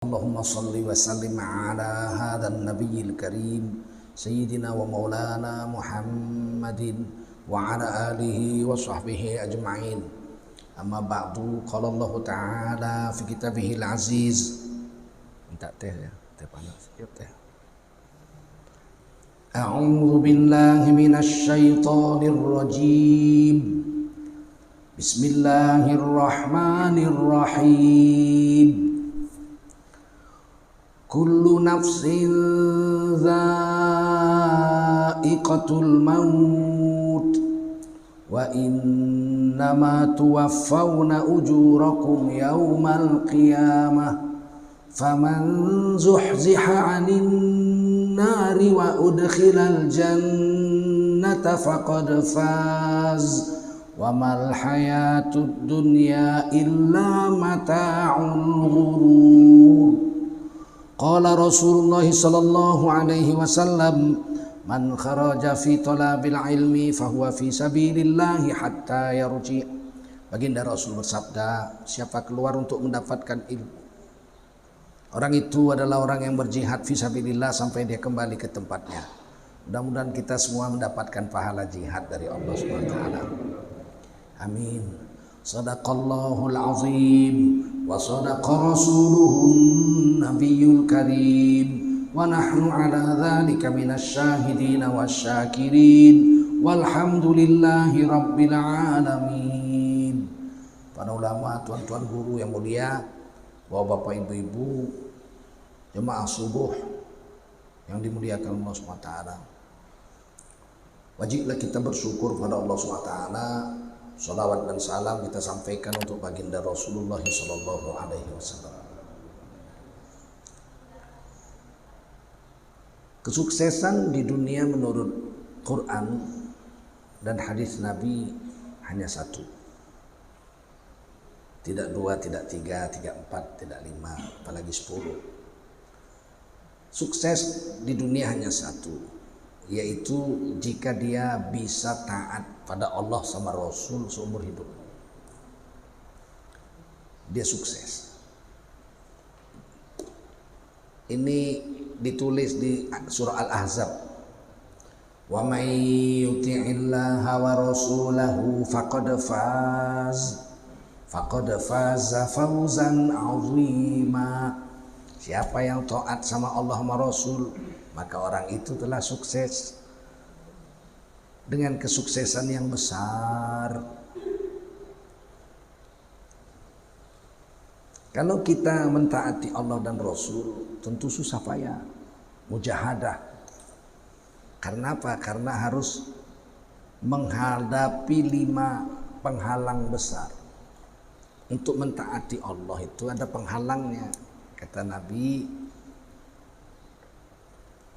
Allahumma salli wa sallim ala hadzal nabiyil karim sayyidina wa maulana Muhammadin wa ala alihi wa sahbihi ajma'in. Amma ba'du, qala Allah ta'ala fi kitabihil aziz. Minta teh ya, teh panas. Yuk teh. A'udzu billahi minasy syaithanir rajim. Bismillahirrahmanirrahim. Kullu nafsin dha'iqatul maut wa innama tuwaffawna ujurakum yawmal qiyamah faman zuhziha 'anil nari wa udkhilal jannata faqad faz wa mal hayatud dunya illa mata'ul ghurur. Qala Rasulullah sallallahu alaihi wasallam, man kharaja fi talabil ilmi fahuwa fi sabilillahi hatta yarji. Baginda Rasul bersabda, siapa keluar untuk mendapatkan ilmu, orang itu adalah orang yang berjihad fi sabilillah sampai dia kembali ke tempatnya. Mudah-mudahan kita semua mendapatkan pahala jihad dari Allah Subhanahu wa taala. Amin. Sadaqallahul azim wa sadaqa rasuluhun nabiyul karim wa nahnu ala dhalika minasy syahidin wasyakirin walhamdulillahi rabbil alamin. Para ulama, tuan-tuan guru yang mulia, bapak-bapak, ibu-ibu, jemaah subuh yang dimuliakan Allah SWT, wajiblah kita bersyukur pada Allah SWT. Salawat dan salam kita sampaikan untuk baginda Rasulullah sallallahu alaihi wasallam. Kesuksesan di dunia menurut Quran dan hadis Nabi hanya satu. Tidak dua, tidak tiga, tidak empat, tidak lima, apalagi 10. Sukses di dunia hanya satu, yaitu jika dia bisa taat pada Allah sama Rasul seumur hidup. Dia sukses. Ini ditulis di surah Al-Ahzab. Wa may yuti'illaha wa rasulahu faqad faza fawzan 'azima. Siapa yang taat sama Allah sama Rasul, maka orang itu telah sukses dengan kesuksesan yang besar. Kalau kita mentaati Allah dan Rasul, tentu susah payah, mujahadah. Karena apa? Karena harus menghadapi 5 penghalang besar. Untuk mentaati Allah itu ada penghalangnya. Kata Nabi,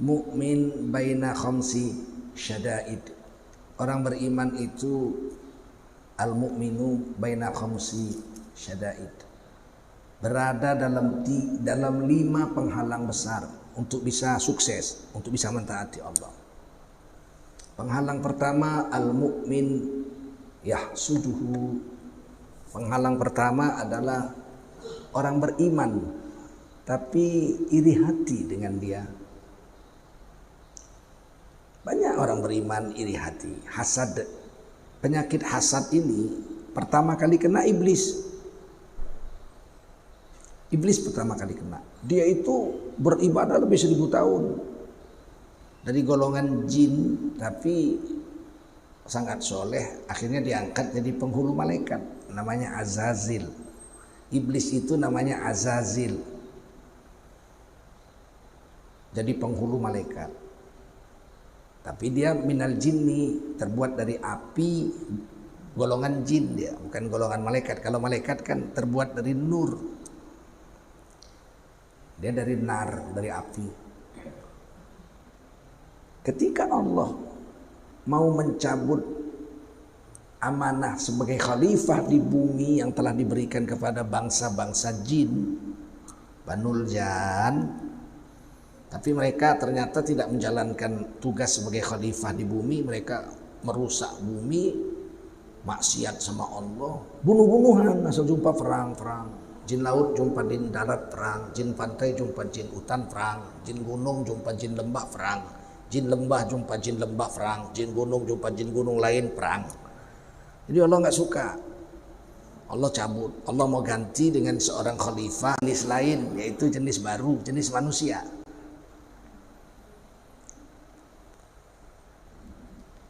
mukmin baina khamsi syada'id. Orang beriman itu al-mu'minu baina khamsi syada'id, berada dalam 5 penghalang besar untuk bisa sukses, untuk bisa mentaati Allah. Penghalang pertama, al-mu'min yahsuduhu. Penghalang pertama adalah orang beriman tapi iri hati dengan dia. Banyak orang beriman iri hati, hasad. Penyakit hasad ini pertama kali kena iblis. Iblis pertama kali kena. Dia itu beribadah lebih 1000 tahun. Dari golongan jin, tapi sangat soleh. Akhirnya diangkat jadi penghulu malaikat. Namanya Azazil. Iblis itu namanya Azazil. Jadi penghulu malaikat. Tapi dia minal jinni, terbuat dari api, golongan jin dia, bukan golongan malaikat. Kalau malaikat kan terbuat dari nur. Dia dari nar, dari api. Ketika Allah mau mencabut amanah sebagai khalifah di bumi yang telah diberikan kepada bangsa-bangsa jin, Banul Jan, tapi mereka ternyata tidak menjalankan tugas sebagai khalifah di bumi. Mereka merusak bumi, maksiat sama Allah, bunuh-bunuhan, asal jumpa perang-perang. Jin laut jumpa jin darat perang, jin pantai jumpa jin hutan perang, jin gunung jumpa jin lembah perang, jin lembah jumpa jin lembah perang, jin gunung jumpa jin gunung lain perang. Jadi Allah nggak suka. Allah cabut. Allah mau ganti dengan seorang khalifah jenis lain, yaitu jenis baru, jenis manusia.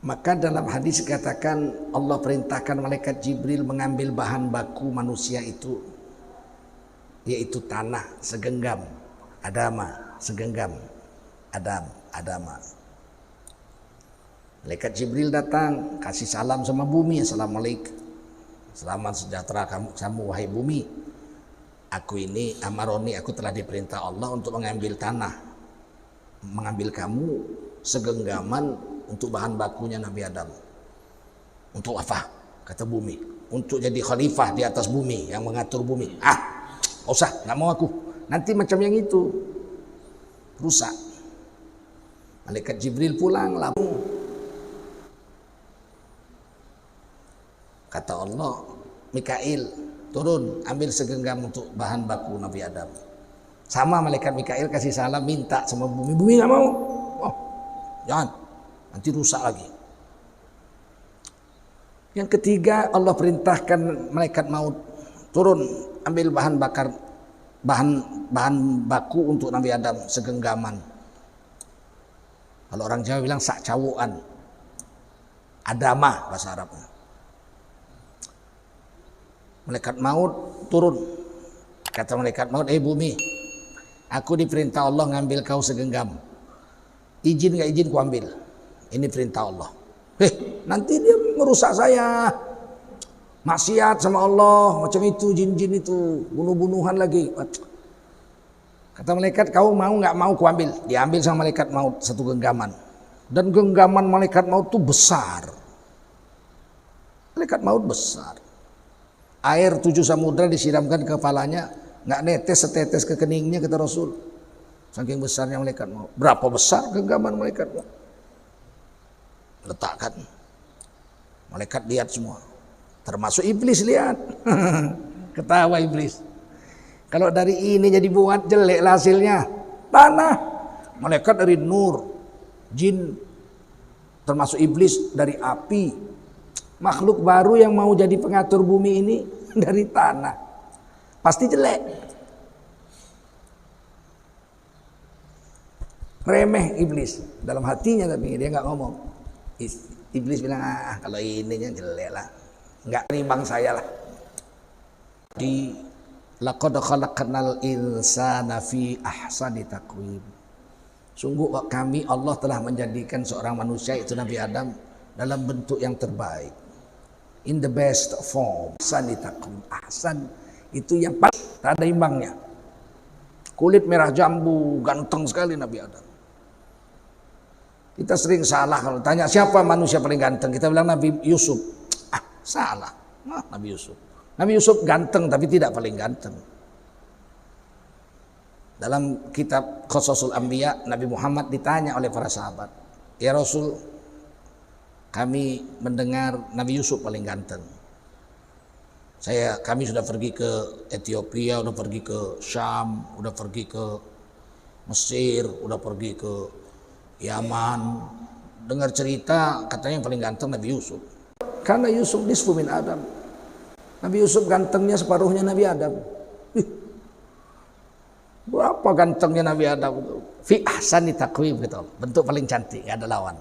Maka dalam hadis dikatakan Allah perintahkan malaikat Jibril mengambil bahan baku manusia itu, yaitu tanah segenggam, adama, segenggam, adama. Malaikat Jibril datang, kasih salam sama bumi, assalamualaikum, selamat sejahtera kamu wahai bumi. Aku ini amaroni, aku telah diperintah Allah untuk mengambil tanah, mengambil kamu segenggaman untuk bahan bakunya Nabi Adam. Untuk apa? Kata bumi, untuk jadi khalifah di atas bumi, yang mengatur bumi. Gak usah, gak mau aku. Nanti macam yang itu, rusak. Malaikat Jibril pulang, lalu kata Allah, Mikail turun, ambil segenggam untuk bahan baku Nabi Adam. Sama malaikat Mikail kasih salam, minta sama bumi. Bumi gak mau. Oh, jangan, nanti rusak lagi. Yang ketiga, Allah perintahkan malaikat maut turun, ambil bahan baku untuk Nabi Adam segenggaman. Kalau orang Jawa bilang sak cawuan, adamah bahasa Arabnya. Malaikat maut turun, kata malaikat maut, bumi, aku diperintah Allah ngambil kau segenggam. Izin gak izin ku ambil, ini perintah Allah. Nanti dia merusak saya, maksiat sama Allah, macam itu, jin-jin itu, bunuh-bunuhan lagi. Kata malaikat, kau mau nggak mau ku ambil. Diambil sama malaikat maut satu genggaman. Dan genggaman malaikat maut itu besar. Malaikat maut besar. Air 7 samudra disiramkan ke kepalanya, nggak netes setetes ke keningnya, kata Rasul. Saking besarnya malaikat maut. Berapa besar genggaman malaikat maut? Letakkan. Malaikat lihat semua, termasuk iblis lihat. Ketawa iblis. Kalau dari ini jadi buat jelek lah hasilnya. Tanah, malaikat dari nur, jin termasuk iblis dari api. Makhluk baru yang mau jadi pengatur bumi ini dari tanah, pasti jelek. Remeh iblis dalam hatinya, tapi dia nggak ngomong. Iblis bilang, kalau ininya jelek lah, nggak nimbang saya lah. Di laqad khalaqnal insana fi ahsani taqwim. Sungguh kami Allah telah menjadikan seorang manusia, itu Nabi Adam, dalam bentuk yang terbaik, in the best form. Ahsani taqwim, ahsan itu yang paling tak ada imbangnya. Kulit merah jambu, ganteng sekali Nabi Adam. Kita sering salah kalau tanya siapa manusia paling ganteng, kita bilang Nabi Yusuf. Salah. Nabi Yusuf. Nabi Yusuf ganteng tapi tidak paling ganteng. Dalam kitab Qasasul Anbiya, Nabi Muhammad ditanya oleh para sahabat, ya Rasul, kami mendengar Nabi Yusuf paling ganteng. Kami sudah pergi ke Ethiopia, sudah pergi ke Syam, sudah pergi ke Mesir, sudah pergi ke Yaman, dengar cerita katanya yang paling ganteng Nabi Yusuf. Karena Yusuf nisfu min Adam. Nabi Yusuf gantengnya separuhnya Nabi Adam. Berapa gantengnya Nabi Adam itu? Fi ahsani taqwim gitu. Bentuk paling cantik, gak ada lawan.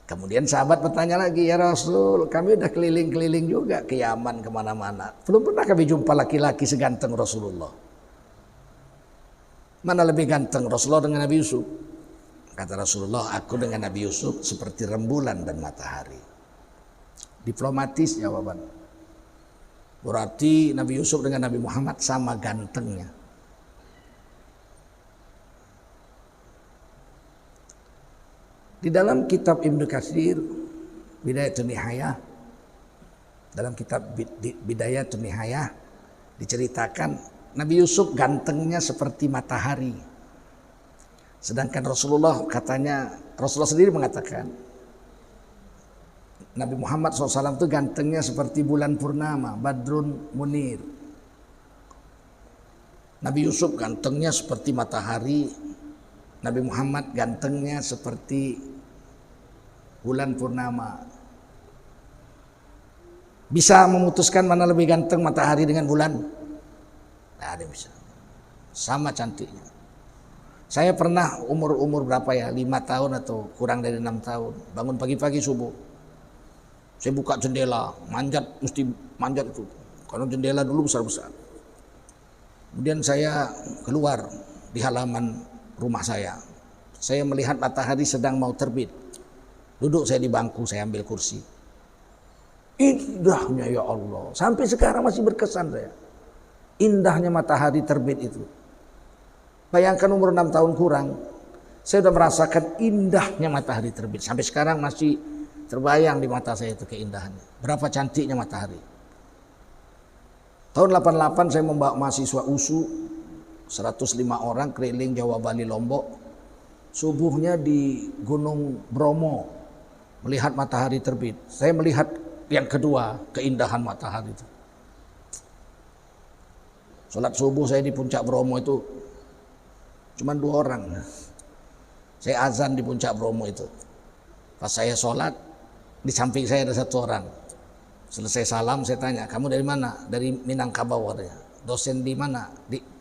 Kemudian sahabat bertanya lagi, ya Rasul, kami udah keliling-keliling juga ke Yaman, kemana-mana. Belum pernah kami jumpa laki-laki seganteng Rasulullah. Mana lebih ganteng, Rasulullah dengan Nabi Yusuf? Kata Rasulullah, aku dengan Nabi Yusuf seperti rembulan dan matahari. Diplomatis jawaban. Berarti Nabi Yusuf dengan Nabi Muhammad sama gantengnya. Di dalam kitab Ibnu Katsir, Bidayatun Nihayah, dalam kitab Bidayatun Nihayah diceritakan Nabi Yusuf gantengnya seperti matahari. Sedangkan Rasulullah katanya, Rasulullah sendiri mengatakan, Nabi Muhammad SAW itu gantengnya seperti bulan purnama, Badrun Munir. Nabi Yusuf gantengnya seperti matahari, Nabi Muhammad gantengnya seperti bulan purnama. Bisa memutuskan mana lebih ganteng, matahari dengan bulan? Tidak ada yang bisa. Sama cantiknya. Saya pernah umur berapa ya, 5 tahun atau kurang dari 6 tahun, bangun pagi-pagi subuh, saya buka jendela, mesti manjat itu, karena jendela dulu besar-besar. Kemudian saya keluar di halaman rumah saya melihat matahari sedang mau terbit. Duduk saya di bangku, saya ambil kursi. Indahnya ya Allah, sampai sekarang masih berkesan saya. Indahnya matahari terbit itu. Bayangkan umur 6 tahun kurang, saya sudah merasakan indahnya matahari terbit. Sampai sekarang masih terbayang di mata saya itu keindahannya. Berapa cantiknya matahari. Tahun 88 saya membawa mahasiswa USU 105 orang keliling Jawa, Bali, Lombok. Subuhnya di Gunung Bromo melihat matahari terbit. Saya melihat yang kedua, keindahan matahari itu. Sholat subuh saya di puncak Bromo itu cuma 2 orang. Saya azan di puncak Bromo itu. Pas saya sholat, di samping saya ada 1 orang. Selesai salam saya tanya, kamu dari mana? Dari Minangkabau katanya. Dosen di mana?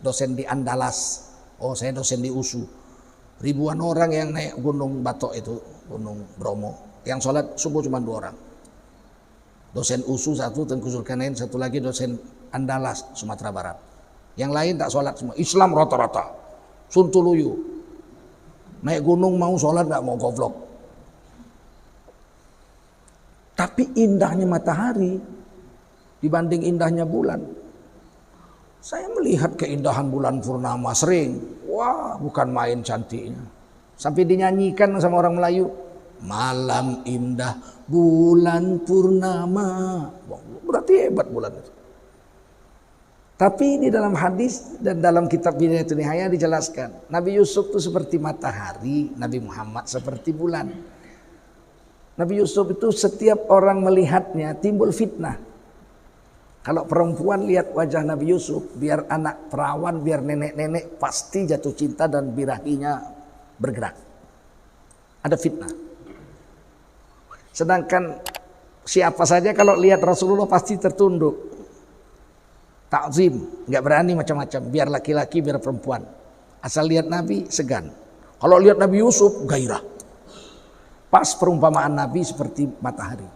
Dosen di Andalas. Oh, saya dosen di USU. Ribuan orang yang naik Gunung Batok itu, Gunung Bromo. Yang sholat subuh cuma 2 orang. Dosen USU 1, Tengku Zulkarnain, 1 lagi dosen Andalas, Sumatera Barat. Yang lain tak sholat semua. Islam rata-rata. Suntuluyu. Naik gunung mau sholat gak mau goblok. Tapi indahnya matahari dibanding indahnya bulan. Saya melihat keindahan bulan purnama sering. Wah, bukan main cantiknya. Sampai dinyanyikan sama orang Melayu. Malam indah bulan purnama. Berarti hebat bulan itu. Tapi di dalam hadis dan dalam kitab Bidayatul Nihayah dijelaskan, Nabi Yusuf itu seperti matahari, Nabi Muhammad seperti bulan. Nabi Yusuf itu setiap orang melihatnya timbul fitnah. Kalau perempuan lihat wajah Nabi Yusuf, biar anak perawan, biar nenek-nenek pasti jatuh cinta dan birahinya bergerak. Ada fitnah. Sedangkan siapa saja kalau lihat Rasulullah pasti tertunduk. Takzim, nggak berani macam-macam. Biar laki-laki, biar perempuan. Asal lihat Nabi segan. Kalau lihat Nabi Yusuf gairah. Pas perumpamaan Nabi seperti matahari.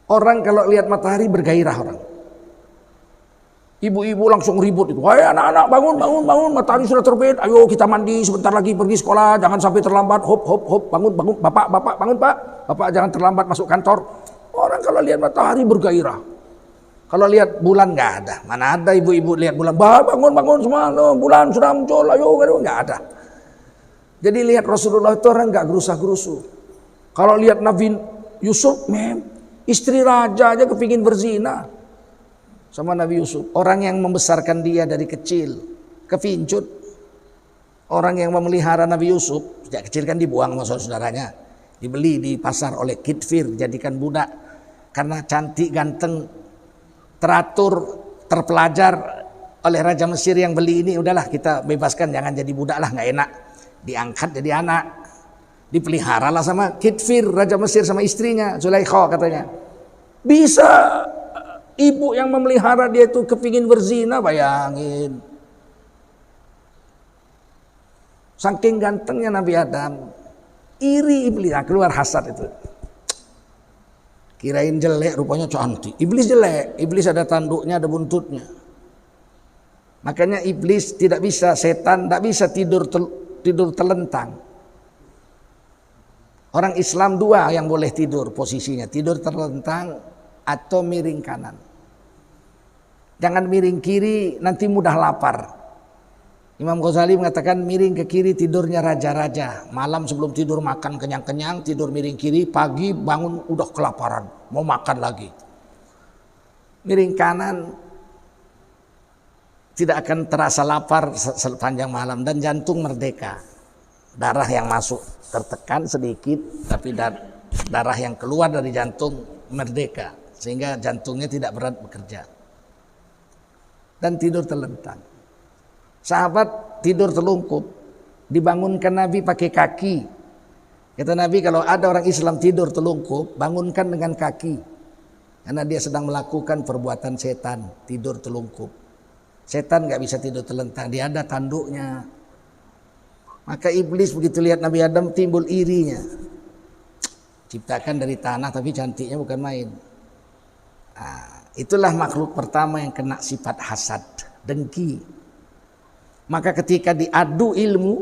Orang kalau lihat matahari bergairah orang. Ibu-ibu langsung ribut itu. Hai anak-anak bangun, matahari sudah terbit. Ayo kita mandi sebentar lagi pergi sekolah. Jangan sampai terlambat. Hop, bangun. Bapak, bangun pak. Bapak jangan terlambat masuk kantor. Orang kalau lihat matahari bergairah. Kalau lihat bulan nggak ada. Mana ada ibu-ibu lihat bulan. Bangun semua. Loh, bulan sudah muncul. Ayo, nggak ada. Jadi lihat Rasulullah itu orang nggak gerusa-gerusu. Kalau lihat Nabi Yusuf, istri raja aja kepingin berzina sama Nabi Yusuf. Orang yang membesarkan dia dari kecil, kefincut. Orang yang memelihara Nabi Yusuf, sejak kecil kan dibuang sama saudaranya. Dibeli di pasar oleh Kitfir, jadikan budak. Karena cantik, ganteng, teratur, terpelajar oleh Raja Mesir yang beli ini, udahlah kita bebaskan, jangan jadi budak lah, nggak enak. Diangkat jadi anak. Dipeliharalah sama Kitfir, Raja Mesir sama istrinya, Zulaikha katanya. Bisa ibu yang memelihara dia itu kepingin berzina, bayangin. Saking gantengnya Nabi Adam, iri iblis, keluar hasad itu. Kirain jelek, rupanya cantik. Iblis jelek, iblis ada tanduknya, ada buntutnya. Makanya iblis tidak bisa, setan tidak bisa tidur telentang. Orang Islam 2 yang boleh tidur posisinya, tidur terlentang atau miring kanan. Jangan miring kiri, nanti mudah lapar. Imam Ghazali mengatakan miring ke kiri tidurnya raja-raja. Malam sebelum tidur makan kenyang-kenyang, tidur miring kiri, pagi bangun udah kelaparan, mau makan lagi. Miring kanan tidak akan terasa lapar sepanjang malam dan jantung merdeka. Darah yang masuk tertekan sedikit, tapi darah yang keluar dari jantung merdeka, sehingga jantungnya tidak berat bekerja. Dan tidur terlentang. Sahabat tidur telungkup, dibangunkan Nabi pakai kaki. Kata Nabi, kalau ada orang Islam tidur telungkup, bangunkan dengan kaki. Karena dia sedang melakukan perbuatan setan, tidur telungkup. Setan gak bisa tidur terlentang, dia ada tanduknya. Maka iblis begitu lihat Nabi Adam timbul irinya. Ciptakan dari tanah tapi cantiknya bukan main. Nah, itulah makhluk pertama yang kena sifat hasad, dengki. Maka ketika diadu ilmu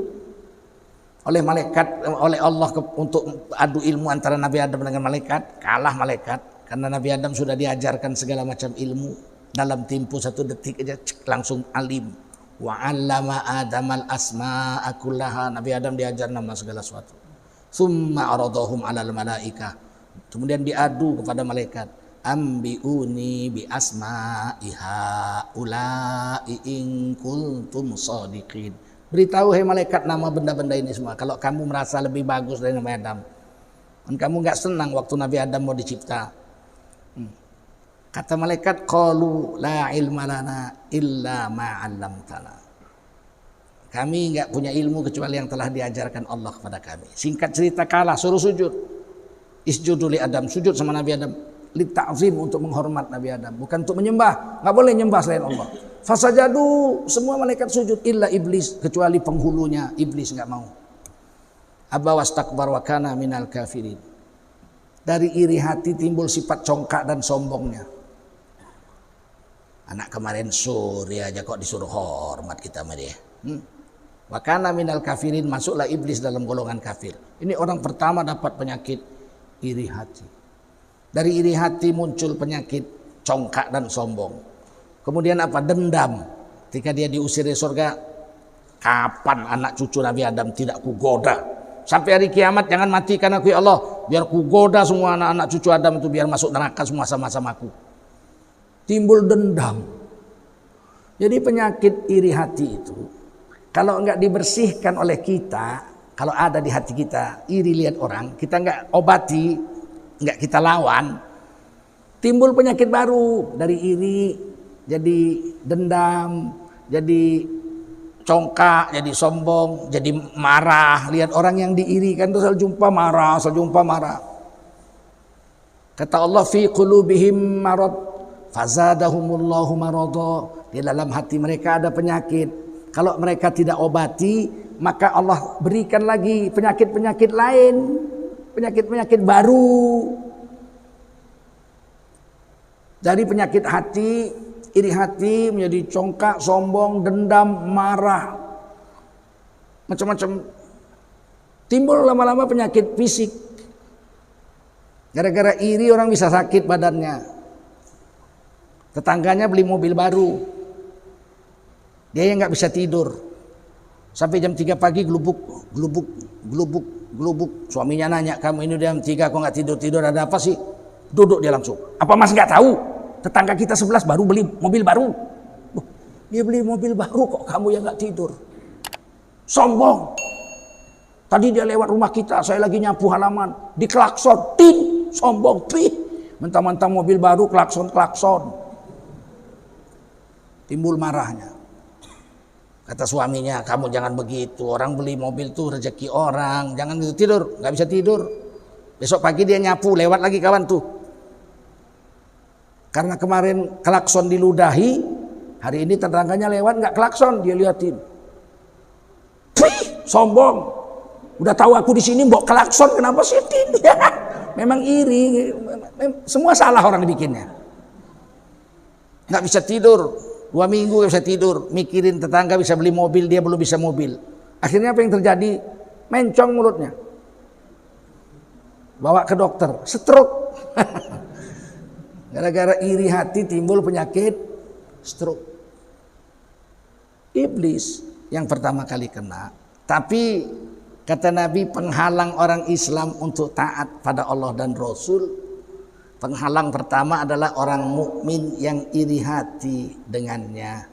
oleh malaikat, oleh Allah untuk adu ilmu antara Nabi Adam dengan malaikat, kalah malaikat karena Nabi Adam sudah diajarkan segala macam ilmu dalam tempo 1 detik aja langsung alim. Wa 'allama Adamal asma'a kullaha, Nabi Adam diajar nama segala sesuatu. Tsumma aradahum 'alal malaikah, kemudian diadu kepada malaikat, ambiuni bi asma'iha ulai in kuntum shadiqin. Beritahu hai malaikat nama benda-benda ini semua kalau kamu merasa lebih bagus dari Nabi Adam. Dan kamu enggak senang waktu Nabi Adam mau dicipta. Kata malaikat, qalu la ilma lana illa ma 'allamtana. Kami enggak punya ilmu kecuali yang telah diajarkan Allah kepada kami. Singkat cerita kalah, suruh sujud. Isjudu li Adam, sujud sama Nabi Adam. Li ta'zim, untuk menghormat Nabi Adam, bukan untuk menyembah. Enggak boleh nyembah selain Allah. Fasajadu, semua malaikat sujud illa iblis, kecuali penghulunya iblis enggak mau. Aba wastakbar wa kana minal kafirin. Dari iri hati timbul sifat congkak dan sombongnya. Anak kemarin sore aja kok disuruh hormat kita sama dia. Wa kana minal kafirin, masuklah iblis dalam golongan kafir. Ini orang pertama dapat penyakit iri hati. Dari iri hati muncul penyakit congkak dan sombong. Kemudian apa? Dendam. Ketika dia diusir dari surga, kapan anak cucu Nabi Adam tidak kugoda? Sampai hari kiamat jangan matikan aku ya Allah, biar kugoda semua anak-anak cucu Adam itu biar masuk neraka semua sama-sama aku. Timbul dendam. Jadi penyakit iri hati itu kalau enggak dibersihkan oleh kita, kalau ada di hati kita iri lihat orang, kita enggak obati, enggak kita lawan, timbul penyakit baru. Dari iri jadi dendam, jadi congkak, jadi sombong, jadi marah. Lihat orang yang diirikan itu selalu jumpa marah, selalu jumpa marah. Kata Allah, fi qulubihim marad fazadahumullahu marada. Di dalam hati mereka ada penyakit. Kalau mereka tidak obati, maka Allah berikan lagi penyakit-penyakit lain, penyakit-penyakit baru. Dari penyakit hati, iri hati menjadi congkak, sombong, dendam, marah, macam-macam. Timbul lama-lama penyakit fisik. Gara-gara iri orang bisa sakit badannya. Tetangganya beli mobil baru, dia yang nggak bisa tidur sampai jam 3 pagi gelubuk. Suaminya nanya, kamu ini jam 3 kok nggak tidur, ada apa sih? Duduk dia langsung, apa mas nggak tahu? Tetangga kita 11 baru beli mobil baru. Dia beli mobil baru kok kamu yang nggak tidur? Sombong. Tadi dia lewat rumah kita, saya lagi nyapu halaman, diklakson, tin, sombong, pih. Mentang-mentang mobil baru, klakson. Timbul marahnya. Kata suaminya, kamu jangan begitu, orang beli mobil tuh rezeki orang, jangan gitu tidur, nggak bisa tidur. Besok pagi dia nyapu, lewat lagi kawan tuh. Karena kemarin klakson diludahi, hari ini tetangganya lewat nggak klakson, dia liatin. Pih, sombong. Udah tahu aku di sini mbok klakson, kenapa sih tin? Memang iri, semua salah orang dibikinnya. Nggak bisa tidur. 2 minggu gak bisa tidur, mikirin tetangga bisa beli mobil, dia belum bisa mobil. Akhirnya apa yang terjadi? Mencong mulutnya. Bawa ke dokter, stroke. Gara-gara iri hati timbul penyakit stroke. Iblis yang pertama kali kena. Tapi kata Nabi, penghalang orang Islam untuk taat pada Allah dan Rasul, penghalang pertama adalah orang mukmin yang iri hati dengannya.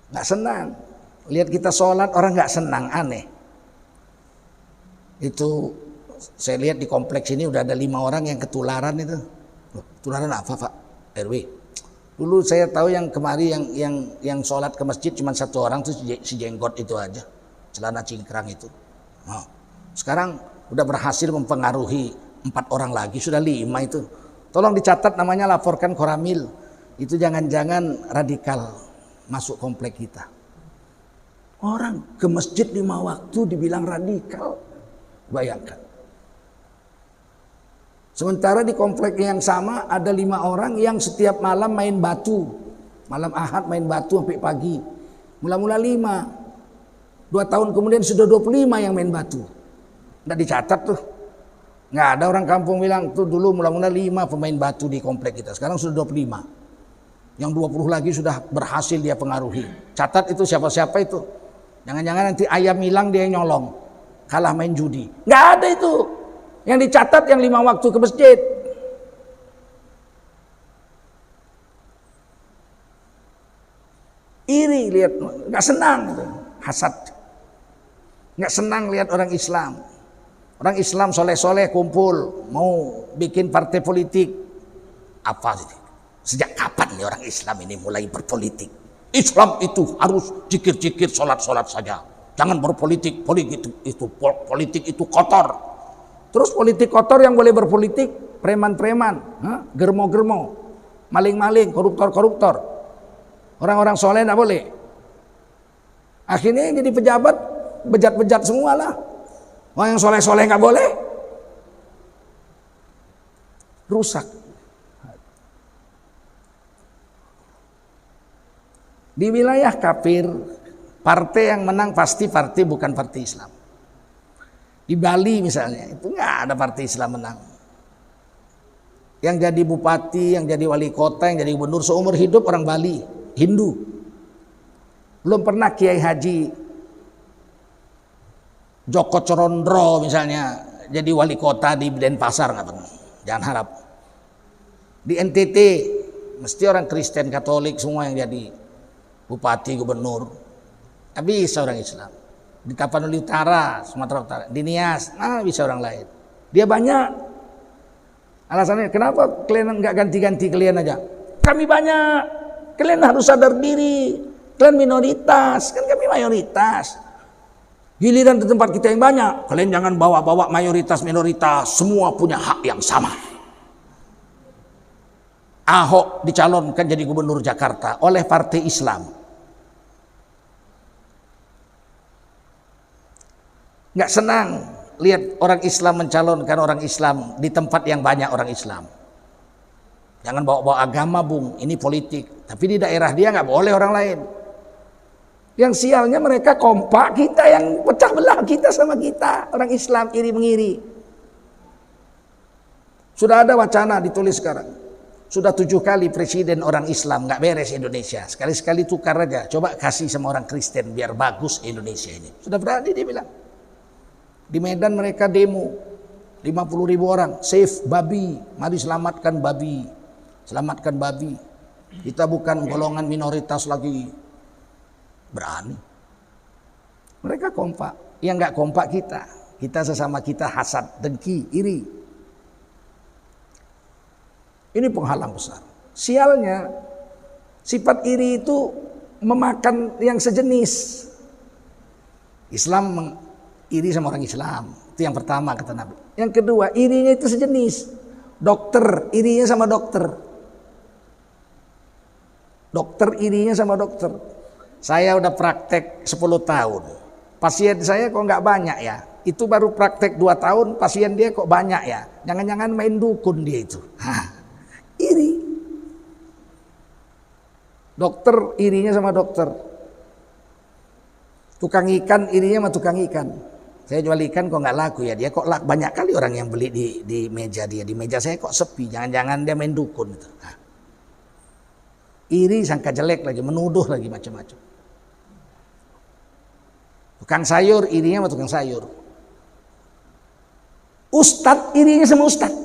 Nggak senang. Lihat kita sholat, orang nggak senang, aneh. Itu saya lihat di kompleks ini udah ada 5 orang yang ketularan itu. Loh, ketularan apa Pak RW? Dulu saya tahu yang kemari yang sholat ke masjid cuma 1 orang tuh si jenggot itu aja, celana cingkrang itu. Nah, sekarang udah berhasil mempengaruhi 4 orang lagi, sudah 5 itu. Tolong dicatat namanya, laporkan Koramil. Itu jangan-jangan radikal masuk komplek kita. Orang ke masjid 5 waktu dibilang radikal. Bayangkan. Sementara di komplek yang sama ada 5 orang yang setiap malam main batu. Malam Ahad main batu sampai pagi. Mula-mula 5. 2 tahun kemudian sudah 25 yang main batu. Nggak dicatat tuh. Nggak ada orang kampung bilang tuh dulu mula-mula 5 pemain batu di komplek kita. Sekarang sudah 25. Yang 20 lagi sudah berhasil dia pengaruhi. Catat itu siapa-siapa itu. Jangan-jangan nanti ayam hilang dia yang nyolong. Kalah main judi. Nggak ada itu. Yang dicatat yang 5 waktu ke masjid. Iri lihat, nggak senang gitu. Hasad. Nggak senang lihat orang Islam. Orang Islam soleh-soleh kumpul mau bikin partai politik. Apa sih? Sejak kapan nih orang Islam ini mulai berpolitik? Islam itu harus zikir-zikir, sholat-sholat saja. Jangan berpolitik, politik itu kotor. Terus politik kotor yang boleh berpolitik preman-preman, germo-germo, maling-maling, koruptor-koruptor. Orang-orang soleh tidak boleh. Akhirnya jadi pejabat bejat-bejat semua lah. Orang yang soleh-soleh nggak boleh. Rusak. Di wilayah kafir, partai yang menang pasti partai bukan partai Islam. Di Bali misalnya, itu nggak ada partai Islam menang. Yang jadi bupati, yang jadi wali kota, yang jadi gubernur seumur hidup orang Bali, Hindu. Belum pernah Kiai Haji Joko Corondro misalnya jadi wali kota di Denpasar, nggak pernah. Jangan harap. Di NTT mesti orang Kristen Katolik semua yang jadi bupati, gubernur. Tapi bisa orang Islam. Di Tapanuli Utara, Sumatera Utara, di Nias, bisa orang lain. Dia banyak. Alasannya kenapa kalian nggak ganti-ganti kalian aja? Kami banyak. Kalian harus sadar diri. Kalian minoritas, kan kami mayoritas. Giliran di tempat kita yang banyak, kalian jangan bawa-bawa mayoritas minoritas, semua punya hak yang sama. Ahok dicalonkan jadi gubernur Jakarta oleh partai Islam. Nggak senang lihat orang Islam mencalonkan orang Islam di tempat yang banyak orang Islam. Jangan bawa-bawa agama, Bung, ini politik. Tapi di daerah dia nggak boleh orang lain. Yang sialnya mereka kompak, kita yang pecah belah, kita sama kita. Orang Islam iri mengiri. Sudah ada wacana ditulis sekarang. Sudah 7 kali presiden orang Islam, nggak beres Indonesia. Sekali-sekali tukar aja. Coba kasih sama orang Kristen biar bagus Indonesia ini. Sudah berani dia bilang. Di Medan mereka demo 50.000 orang, save babi, mari selamatkan babi, selamatkan babi. Kita bukan golongan minoritas lagi. Berani. Mereka kompak. Yang nggak kompak kita sesama kita hasad, dengki, iri. Ini penghalang besar. Sialnya sifat iri itu memakan yang sejenis. Islam iri sama orang Islam, itu yang pertama kata Nabi. Yang kedua, irinya itu sejenis. Dokter irinya sama dokter. Dokter irinya sama dokter. Saya udah praktek 10 tahun. Pasien saya kok nggak banyak ya. Itu baru praktek 2 tahun, pasien dia kok banyak ya. Jangan-jangan main dukun dia itu. Iri. Dokter irinya sama dokter. Tukang ikan irinya sama tukang ikan. Saya jual ikan kok nggak laku ya, dia kok banyak kali orang yang beli di meja dia, di meja saya kok sepi, jangan-jangan dia main dukun itu. Iri, sangka jelek lagi, menuduh lagi macam-macam. Tukang sayur irinya sama tukang sayur. Ustadz irinya sama ustadz.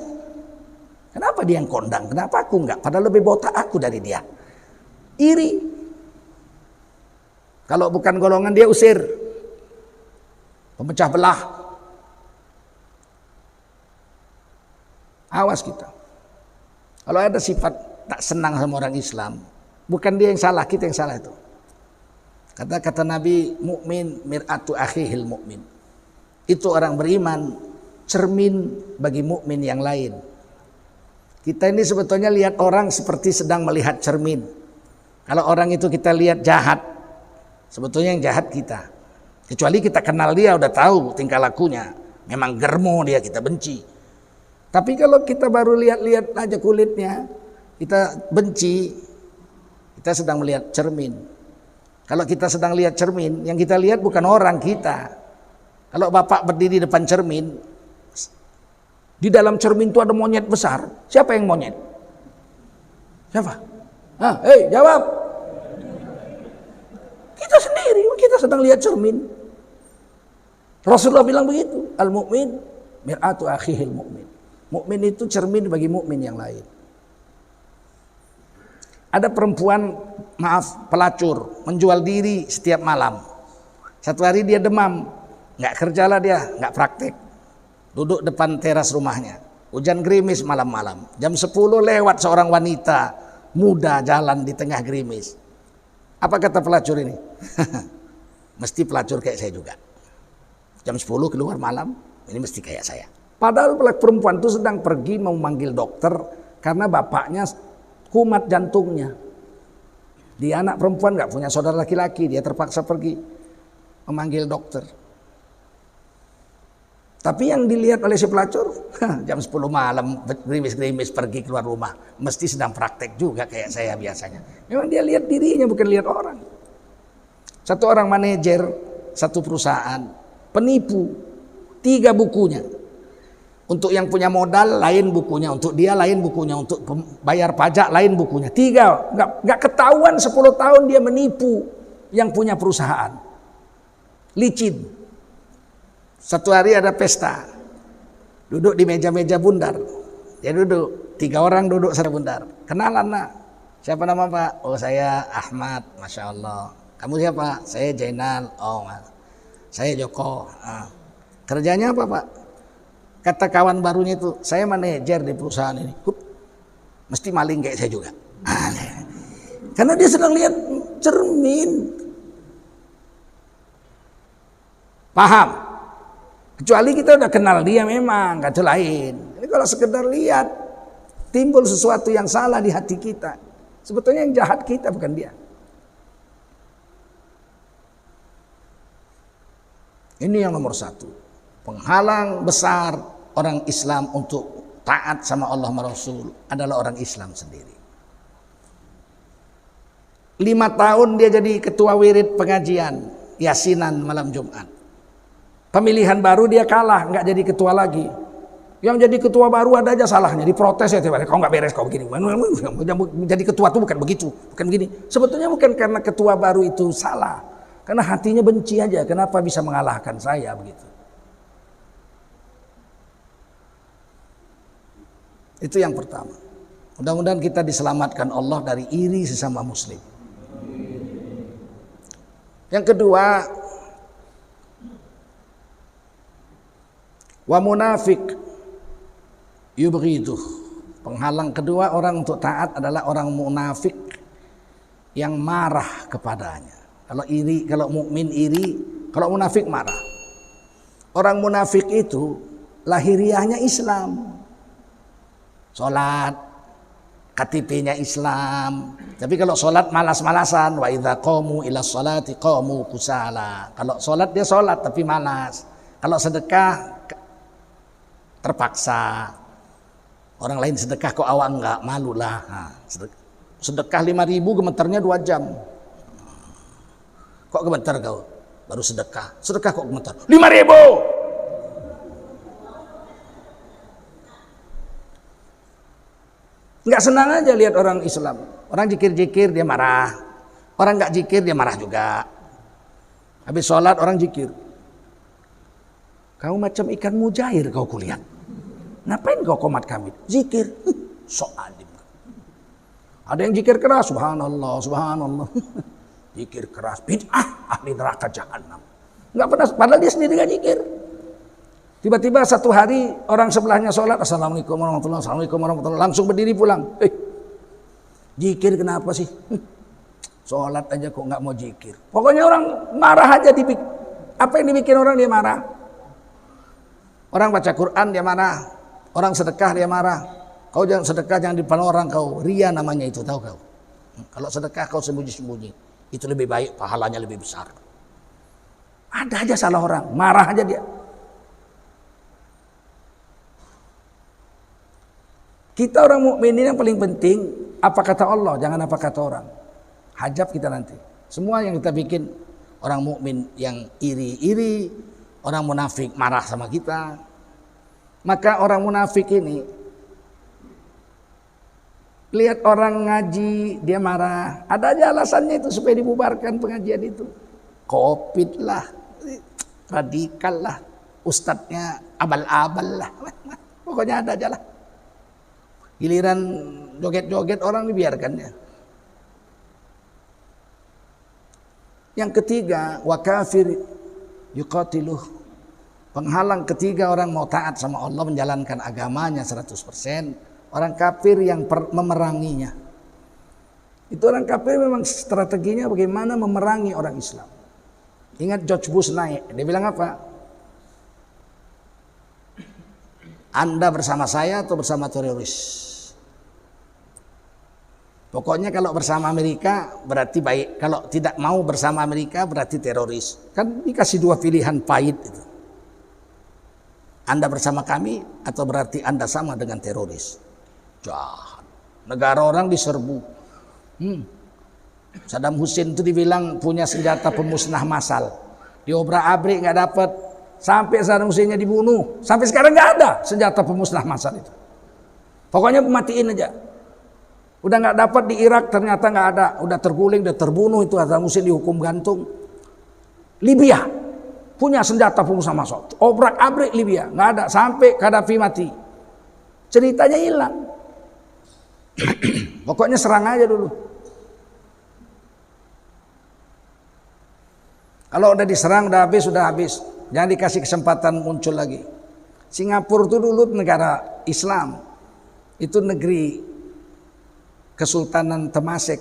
Kenapa dia yang kondang, kenapa aku enggak? Padahal lebih botak aku dari dia. Iri. Kalau bukan golongan dia usir. Pemecah belah. Awas kita. Kalau ada sifat tak senang sama orang Islam, bukan dia yang salah, kita yang salah itu. Kata Nabi, mukmin mir'atu akhihil mukmin. Itu orang beriman, cermin bagi mukmin yang lain. Kita ini sebetulnya lihat orang seperti sedang melihat cermin. Kalau orang itu kita lihat jahat, sebetulnya yang jahat kita. Kecuali kita kenal dia, udah tahu tingkah lakunya. Memang germo dia, kita benci. Tapi kalau kita baru lihat-lihat aja kulitnya, kita benci, kita sedang melihat cermin. Kalau kita sedang lihat cermin, yang kita lihat bukan orang kita. Kalau bapak berdiri depan cermin, di dalam cermin itu ada monyet besar. Siapa yang monyet? Siapa? Jawab. Kita sendiri, kita sedang lihat cermin. Rasulullah bilang begitu, al-mu'min mir'atu akhihil mu'min. Mukmin itu cermin bagi mukmin yang lain. Ada perempuan, pelacur, menjual diri setiap malam. Satu hari dia demam, nggak kerjalah dia, nggak praktek. Duduk depan teras rumahnya. Hujan gerimis malam-malam. Jam 10 lewat seorang wanita muda jalan di tengah gerimis. Apa kata pelacur ini? Mesti pelacur kayak saya juga. Jam 10 keluar malam, ini mesti kayak saya. Padahal perempuan itu sedang pergi mau memanggil dokter karena bapaknya kumat jantungnya. Dia anak perempuan gak punya saudara laki-laki, dia terpaksa pergi memanggil dokter. Tapi yang dilihat oleh si pelacur, jam 10 malam gerimis-gerimis pergi keluar rumah, mesti sedang praktek juga kayak saya biasanya. Memang dia lihat dirinya bukan lihat orang. Satu orang manajer satu perusahaan, penipu, 3 bukunya. Untuk yang punya modal lain bukunya, untuk dia lain bukunya, untuk bayar pajak lain bukunya. 3, nggak ketahuan 10 tahun dia menipu yang punya perusahaan. Licin. Satu hari ada pesta, duduk di meja-meja bundar. Dia duduk, 3 orang duduk satu bundar. Kenalan nak, siapa nama pak? Oh saya Ahmad, masya Allah. Kamu siapa? Saya Jainal. Oh saya Joko. Kerjanya apa pak? Kata kawan barunya itu, saya manajer di perusahaan ini. Mesti maling kayak saya juga. Karena dia sedang lihat cermin. Paham? Kecuali kita udah kenal dia memang, gak ada lain. Jadi kalau sekedar lihat, timbul sesuatu yang salah di hati kita. Sebetulnya yang jahat kita bukan dia. Ini yang nomor 1. Penghalang besar orang Islam untuk taat sama Allah dan Rasul adalah orang Islam sendiri. 5 tahun dia jadi ketua wirid pengajian Yasinan malam Jumat. Pemilihan baru dia kalah, nggak jadi ketua lagi. Yang jadi ketua baru ada aja salahnya, diprotes ya tiba-tiba, kau nggak beres kau begini. Jadi ketua itu bukan begitu, bukan begini. Sebetulnya bukan karena ketua baru itu salah, karena hatinya benci aja. Kenapa bisa mengalahkan saya begitu? Itu yang pertama. Mudah-mudahan kita diselamatkan Allah dari iri sesama muslim. Yang kedua, wa munafik yubghiduh. Penghalang kedua orang untuk taat adalah orang munafik yang marah kepadanya. Kalau iri, kalau mukmin iri, kalau munafik marah. Orang munafik itu lahiriahnya Islam. Sholat, KTP-nya Islam. Tapi kalau sholat malas-malasan, wa idza qamu ila sholati qamu kusala. Kalau sholat dia sholat tapi malas. Kalau sedekah terpaksa. Orang lain sedekah kok awak enggak, malulah. Sedekah 5.000 gemeternya 2 jam. Kok gemeter kau? Baru sedekah. Sedekah kok gemeter? 5.000. Nggak senang aja lihat orang Islam. Orang jikir-jikir dia marah. Orang nggak jikir dia marah juga. Habis sholat orang jikir. Kau macam ikan mujair kau kulihat. Ngapain kau komat kami? Zikir. Sok alim. Ada yang jikir keras. Subhanallah, subhanallah. Jikir keras. Bid'ah ahli neraka jahanam. Nggak pernah. Padahal dia sendiri nggak jikir. Tiba-tiba satu hari orang sebelahnya sholat, assalamualaikum warahmatullahi, assalamualaikum warahmatullahi, langsung berdiri pulang. Zikir kenapa sih? Sholat aja kok nggak mau zikir. Pokoknya orang marah aja, apa yang dibikin orang dia marah. Orang baca Quran dia marah, orang sedekah dia marah. Kau jangan sedekah, jangan di depan orang kau. Ria namanya itu, tahu kau? Kalau sedekah kau sembunyi-sembunyi, itu lebih baik, pahalanya lebih besar. Ada aja salah orang, marah aja dia. Kita orang mukmin ini yang paling penting apa kata Allah, jangan apa kata orang. Hajab kita nanti. Semua yang kita bikin, orang mukmin yang iri-iri, orang munafik marah sama kita. Maka orang munafik ini lihat orang ngaji dia marah. Ada aja alasannya itu supaya dibubarkan pengajian itu. Covid lah, radikal lah, ustadznya abal-abal lah. Pokoknya ada aja lah. Giliran joget-joget orang dibiarkannya. Yang ketiga, wa kafir yuqatiluh. Penghalang ketiga orang mau taat sama Allah, menjalankan agamanya 100%. Orang kafir yang memeranginya. Itu orang kafir memang strateginya bagaimana memerangi orang Islam. Ingat George Bush naik, dia bilang apa? Anda bersama saya atau bersama teroris? Pokoknya kalau bersama Amerika berarti baik, kalau tidak mau bersama Amerika berarti teroris. Kan dikasih dua pilihan pahit itu. Anda bersama kami atau berarti Anda sama dengan teroris. Jahat. Negara orang diserbu. Saddam Hussein itu dibilang punya senjata pemusnah massal. Diobrak-abrik nggak dapat, sampai Saddam Husseinnya dibunuh. Sampai sekarang nggak ada senjata pemusnah massal itu. Pokoknya matiin aja. Udah nggak dapat di Irak, ternyata nggak ada, udah terguling, udah terbunuh itu Saddam Hussein, dihukum gantung. Libya punya senjata pemusnah massal, obrak-abrik Libya nggak ada, sampai Gaddafi mati. Ceritanya hilang. Pokoknya serang aja dulu. Kalau udah diserang udah habis, jangan dikasih kesempatan muncul lagi. Singapura itu dulu negara Islam, itu negeri Kesultanan Temasek,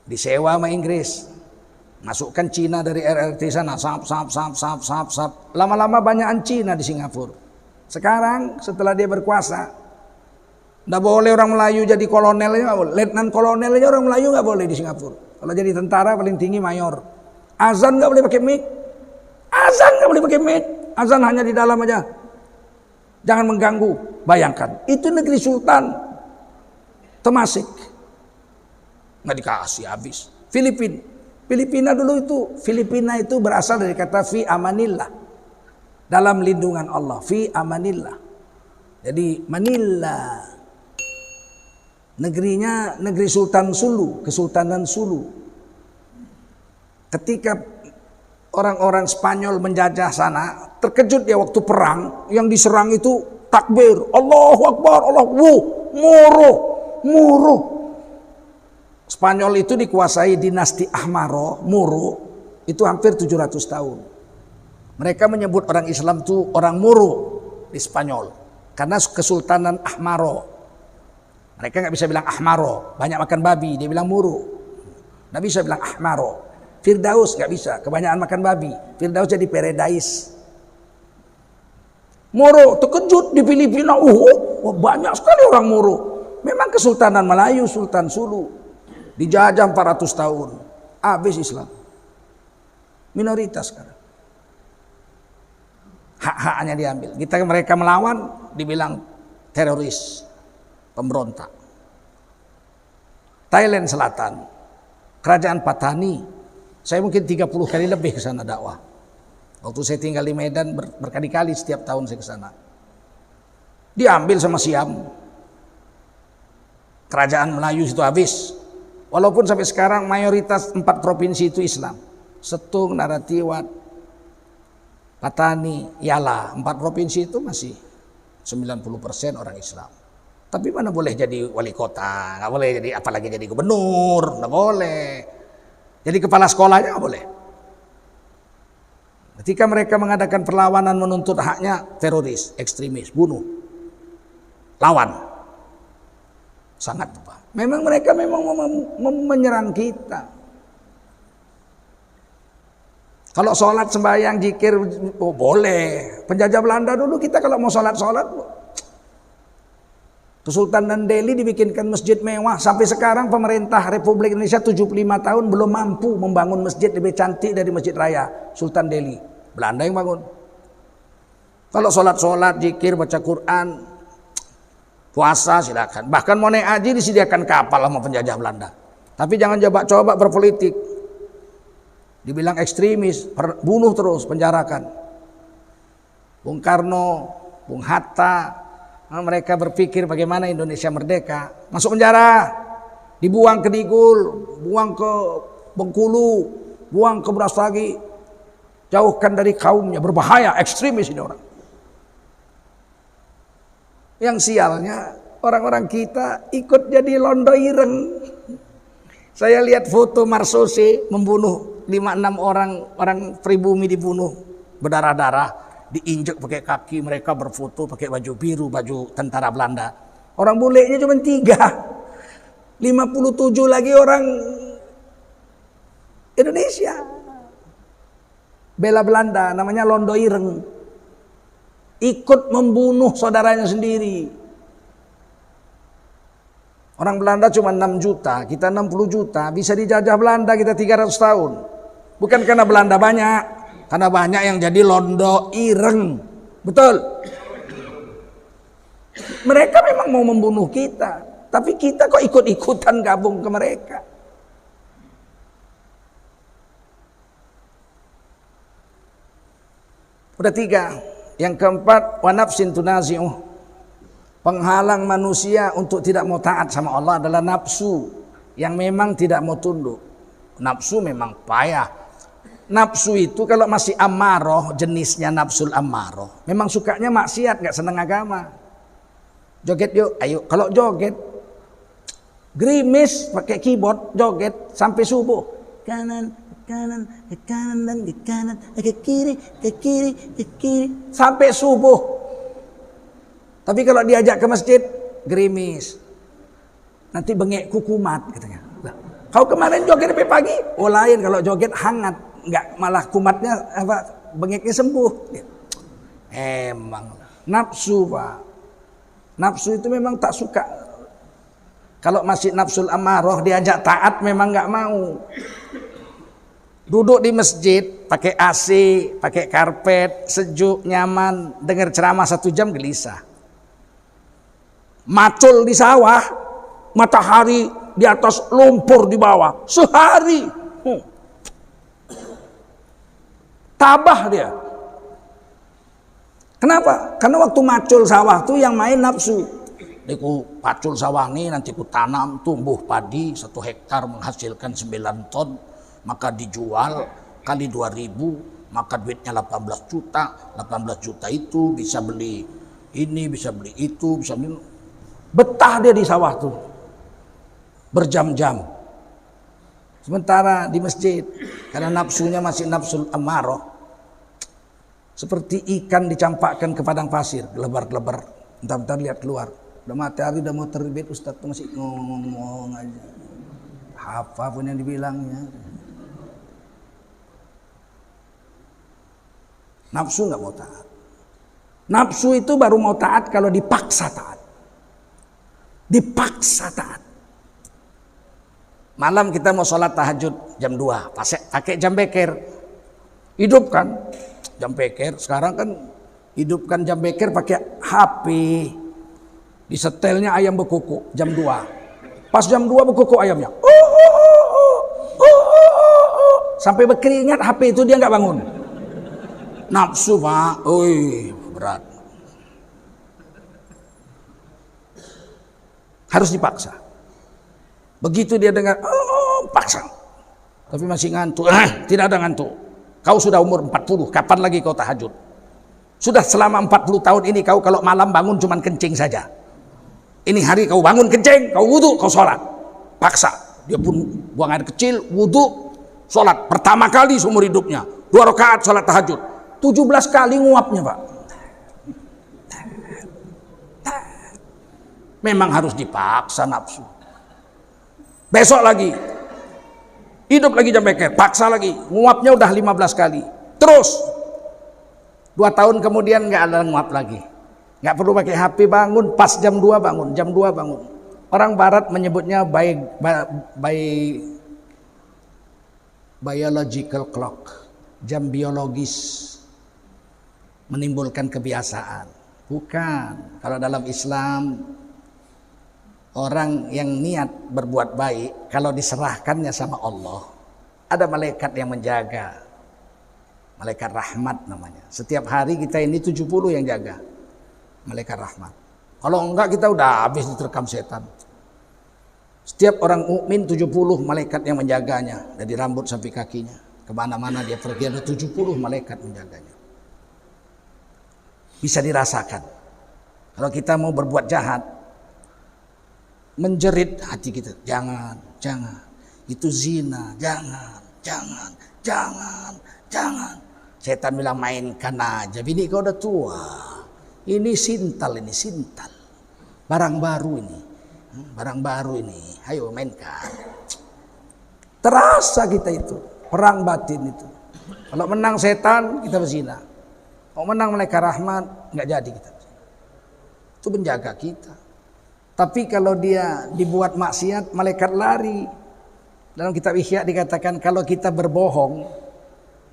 disewa sama Inggris, masukkan Cina dari RRT sana, sap. Lama-lama banyakan Cina di Singapura. Sekarang setelah dia berkuasa, nggak boleh orang Melayu jadi kolonelnya, nggak boleh. Letnan kolonelnya orang Melayu nggak boleh di Singapura. Kalau jadi tentara paling tinggi mayor. Azan nggak boleh pakai mic, azan hanya di dalam aja. Jangan mengganggu. Bayangkan, itu negeri Sultan Temasek. Nggak dikasih habis. Filipina itu berasal dari kata fi amanillah. Dalam lindungan Allah. Fi amanillah. Jadi Manila. Negerinya negeri Sultan Sulu. Kesultanan Sulu. Ketika orang-orang Spanyol menjajah sana, terkejut dia waktu perang, yang diserang itu takbir, Allahu Akbar, Moro. Spanyol itu dikuasai dinasti Ahmaro, Moro, itu hampir 700 tahun. Mereka menyebut orang Islam itu orang Moro di Spanyol, karena Kesultanan Ahmaro. Mereka nggak bisa bilang Ahmaro, banyak makan babi, dia bilang Moro. Nggak bisa bilang Ahmaro. Firdaus nggak bisa, kebanyakan makan babi. Firdaus jadi Paradise. Moro terkejut di Filipina, banyak sekali orang Moro. Memang Kesultanan Melayu, Sultan Sulu, dijajah 400 tahun, habis Islam. Minoritas sekarang. Hak-haknya diambil. Mereka melawan, dibilang teroris, pemberontak. Thailand Selatan, Kerajaan Patani. Saya mungkin 30 kali lebih ke sana dakwah. Waktu saya tinggal di Medan berkali-kali setiap tahun saya ke sana. Diambil sama Siam. Kerajaan Melayu itu habis. Walaupun sampai sekarang mayoritas 4 provinsi itu Islam. Setung, Naratiwat, Patani, Yala. 4 provinsi itu masih 90% orang Islam. Tapi mana boleh jadi wali kota, nggak boleh jadi, apalagi jadi gubernur, nggak boleh. Jadi kepala sekolahnya nggak boleh. Ketika mereka mengadakan perlawanan menuntut haknya, teroris, ekstremis, bunuh, lawan. Sangat Pak. Memang mereka menyerang kita. Kalau sholat sembahyang zikir, oh boleh. Penjajah Belanda dulu kita kalau mau sholat. Kesultanan Delhi dibikinkan masjid mewah. Sampai sekarang pemerintah Republik Indonesia 75 tahun belum mampu membangun masjid lebih cantik dari Masjid Raya Sultan Delhi. Belanda yang bangun. Kalau sholat, zikir, baca Quran, puasa silakan. Bahkan mau naik haji disediakan kapal sama penjajah Belanda. Tapi jangan coba berpolitik. Dibilang ekstremis, bunuh terus, penjarakan. Bung Karno, Bung Hatta, mereka berpikir bagaimana Indonesia merdeka, masuk penjara, dibuang ke Digul, buang ke Bengkulu, buang ke Brastagi, jauhkan dari kaumnya, berbahaya, ekstremis ini orang. Yang sialnya orang-orang kita ikut jadi londo ireng. Saya lihat foto Marsose membunuh 5-6 orang pribumi dibunuh berdarah-darah. Diinjek pakai kaki, mereka berfoto pakai baju biru, baju tentara Belanda. Orang bulenya cuma 3. 57 lagi orang Indonesia. Bela Belanda, namanya Londo Ireng. Ikut membunuh saudaranya sendiri. Orang Belanda cuma 6 juta, kita 60 juta. Bisa dijajah Belanda kita 300 tahun. Bukan karena Belanda banyak. Karena banyak yang jadi londo ireng. Betul. Mereka memang mau membunuh kita. Tapi kita kok ikut-ikutan gabung ke mereka. Udah 3. Yang keempat, wa nafsin tunazi'uh. Penghalang manusia untuk tidak mau taat sama Allah adalah nafsu. Yang memang tidak mau tunduk. Nafsu memang payah. Nafsu itu kalau masih amaroh, jenisnya nafsul amaroh, memang sukanya maksiat, gak seneng agama. Joget yuk, ayo. Kalau joget, gerimis pakai keyboard, joget sampai subuh. Kanan, ke kanan dan ke kanan, ke kiri, sampai subuh. Tapi kalau diajak ke masjid, gerimis. Nanti bengek kukumat katanya. Kau kemarin joget sampai pagi? Oh lain, kalau joget hangat. Enggak, malah kumatnya bengeknya sembuh. Emang nafsu Pak. Nafsu itu memang tak suka. Kalau masih nafsul amaroh diajak taat memang enggak mau. Duduk di masjid pakai AC, pakai karpet, sejuk, nyaman, dengar ceramah 1 jam gelisah. Macul di sawah, matahari di atas, lumpur di bawah, sehari. Tabah dia. Kenapa? Karena waktu macul sawah tuh yang main nafsu. Ini ku pacul sawah nih, nanti ku tanam, tumbuh padi 1 hektar menghasilkan 9 ton, maka dijual kali 2.000, maka duitnya 18 juta. 18 juta itu bisa beli ini, bisa beli itu, bisa beli. Betah dia di sawah tuh berjam-jam. Sementara di masjid, karena nafsunya masih nafsul amaroh, seperti ikan dicampakkan ke padang pasir, gelebar-gelebar, bentar-bentar lihat keluar. Udah matahari udah mau terbit, Ustaz tuh masih ngomong aja. Apa pun yang dibilangnya. Nafsu nggak mau taat. Nafsu itu baru mau taat kalau dipaksa taat. Dipaksa taat. Malam kita mau sholat tahajud jam 2, pakai jam beker. Hidupkan jam beker. Sekarang kan hidupkan jam beker pakai HP. Disetelnya ayam bekukuk jam 2. Pas jam 2 bekukuk ayamnya. Sampai berkeringat HP itu dia nggak bangun. Nafsu Pak, berat. Harus dipaksa. Begitu dia dengar, paksa. Tapi masih ngantuk. Tidak ada ngantuk. Kau sudah umur 40, kapan lagi kau tahajud? Sudah selama 40 tahun ini kau kalau malam bangun cuman kencing saja. Ini hari kau bangun kencing, kau wudu, kau sholat. Paksa. Dia pun buang air kecil, wudu, sholat. Pertama kali seumur hidupnya. 2 rakaat sholat tahajud. 17 kali nguapnya Pak. Memang harus dipaksa nafsu. Besok lagi, hidup lagi jam beker, paksa lagi, nguapnya udah 15 kali. Terus 2 tahun kemudian nggak ada nguap lagi. Nggak perlu pakai HP, bangun pas jam 2 bangun, jam 2 bangun. Orang barat menyebutnya biological clock, jam biologis, menimbulkan kebiasaan. Bukan. Kalau dalam Islam, orang yang niat berbuat baik, kalau diserahkannya sama Allah, ada malaikat yang menjaga. Malaikat rahmat namanya. Setiap hari kita ini 70 yang jaga. Malaikat rahmat. Kalau enggak kita udah habis diterkam setan. Setiap orang mukmin 70 malaikat yang menjaganya. Dari rambut sampai kakinya. Kemana-mana dia pergi ada 70 malaikat menjaganya. Bisa dirasakan. Kalau kita mau berbuat jahat, menjerit hati kita, jangan, itu zina, jangan. Setan bilang mainkan aja, bini kau udah tua, ini sintal, barang baru ini, ayo mainkan. Terasa kita itu, perang batin itu. Kalau menang setan, kita berzina. Kalau menang malaikat rahmat, nggak jadi kita. Itu menjaga kita. Tapi kalau dia dibuat maksiat, malaikat lari. Dalam kitab Ihya dikatakan kalau kita berbohong,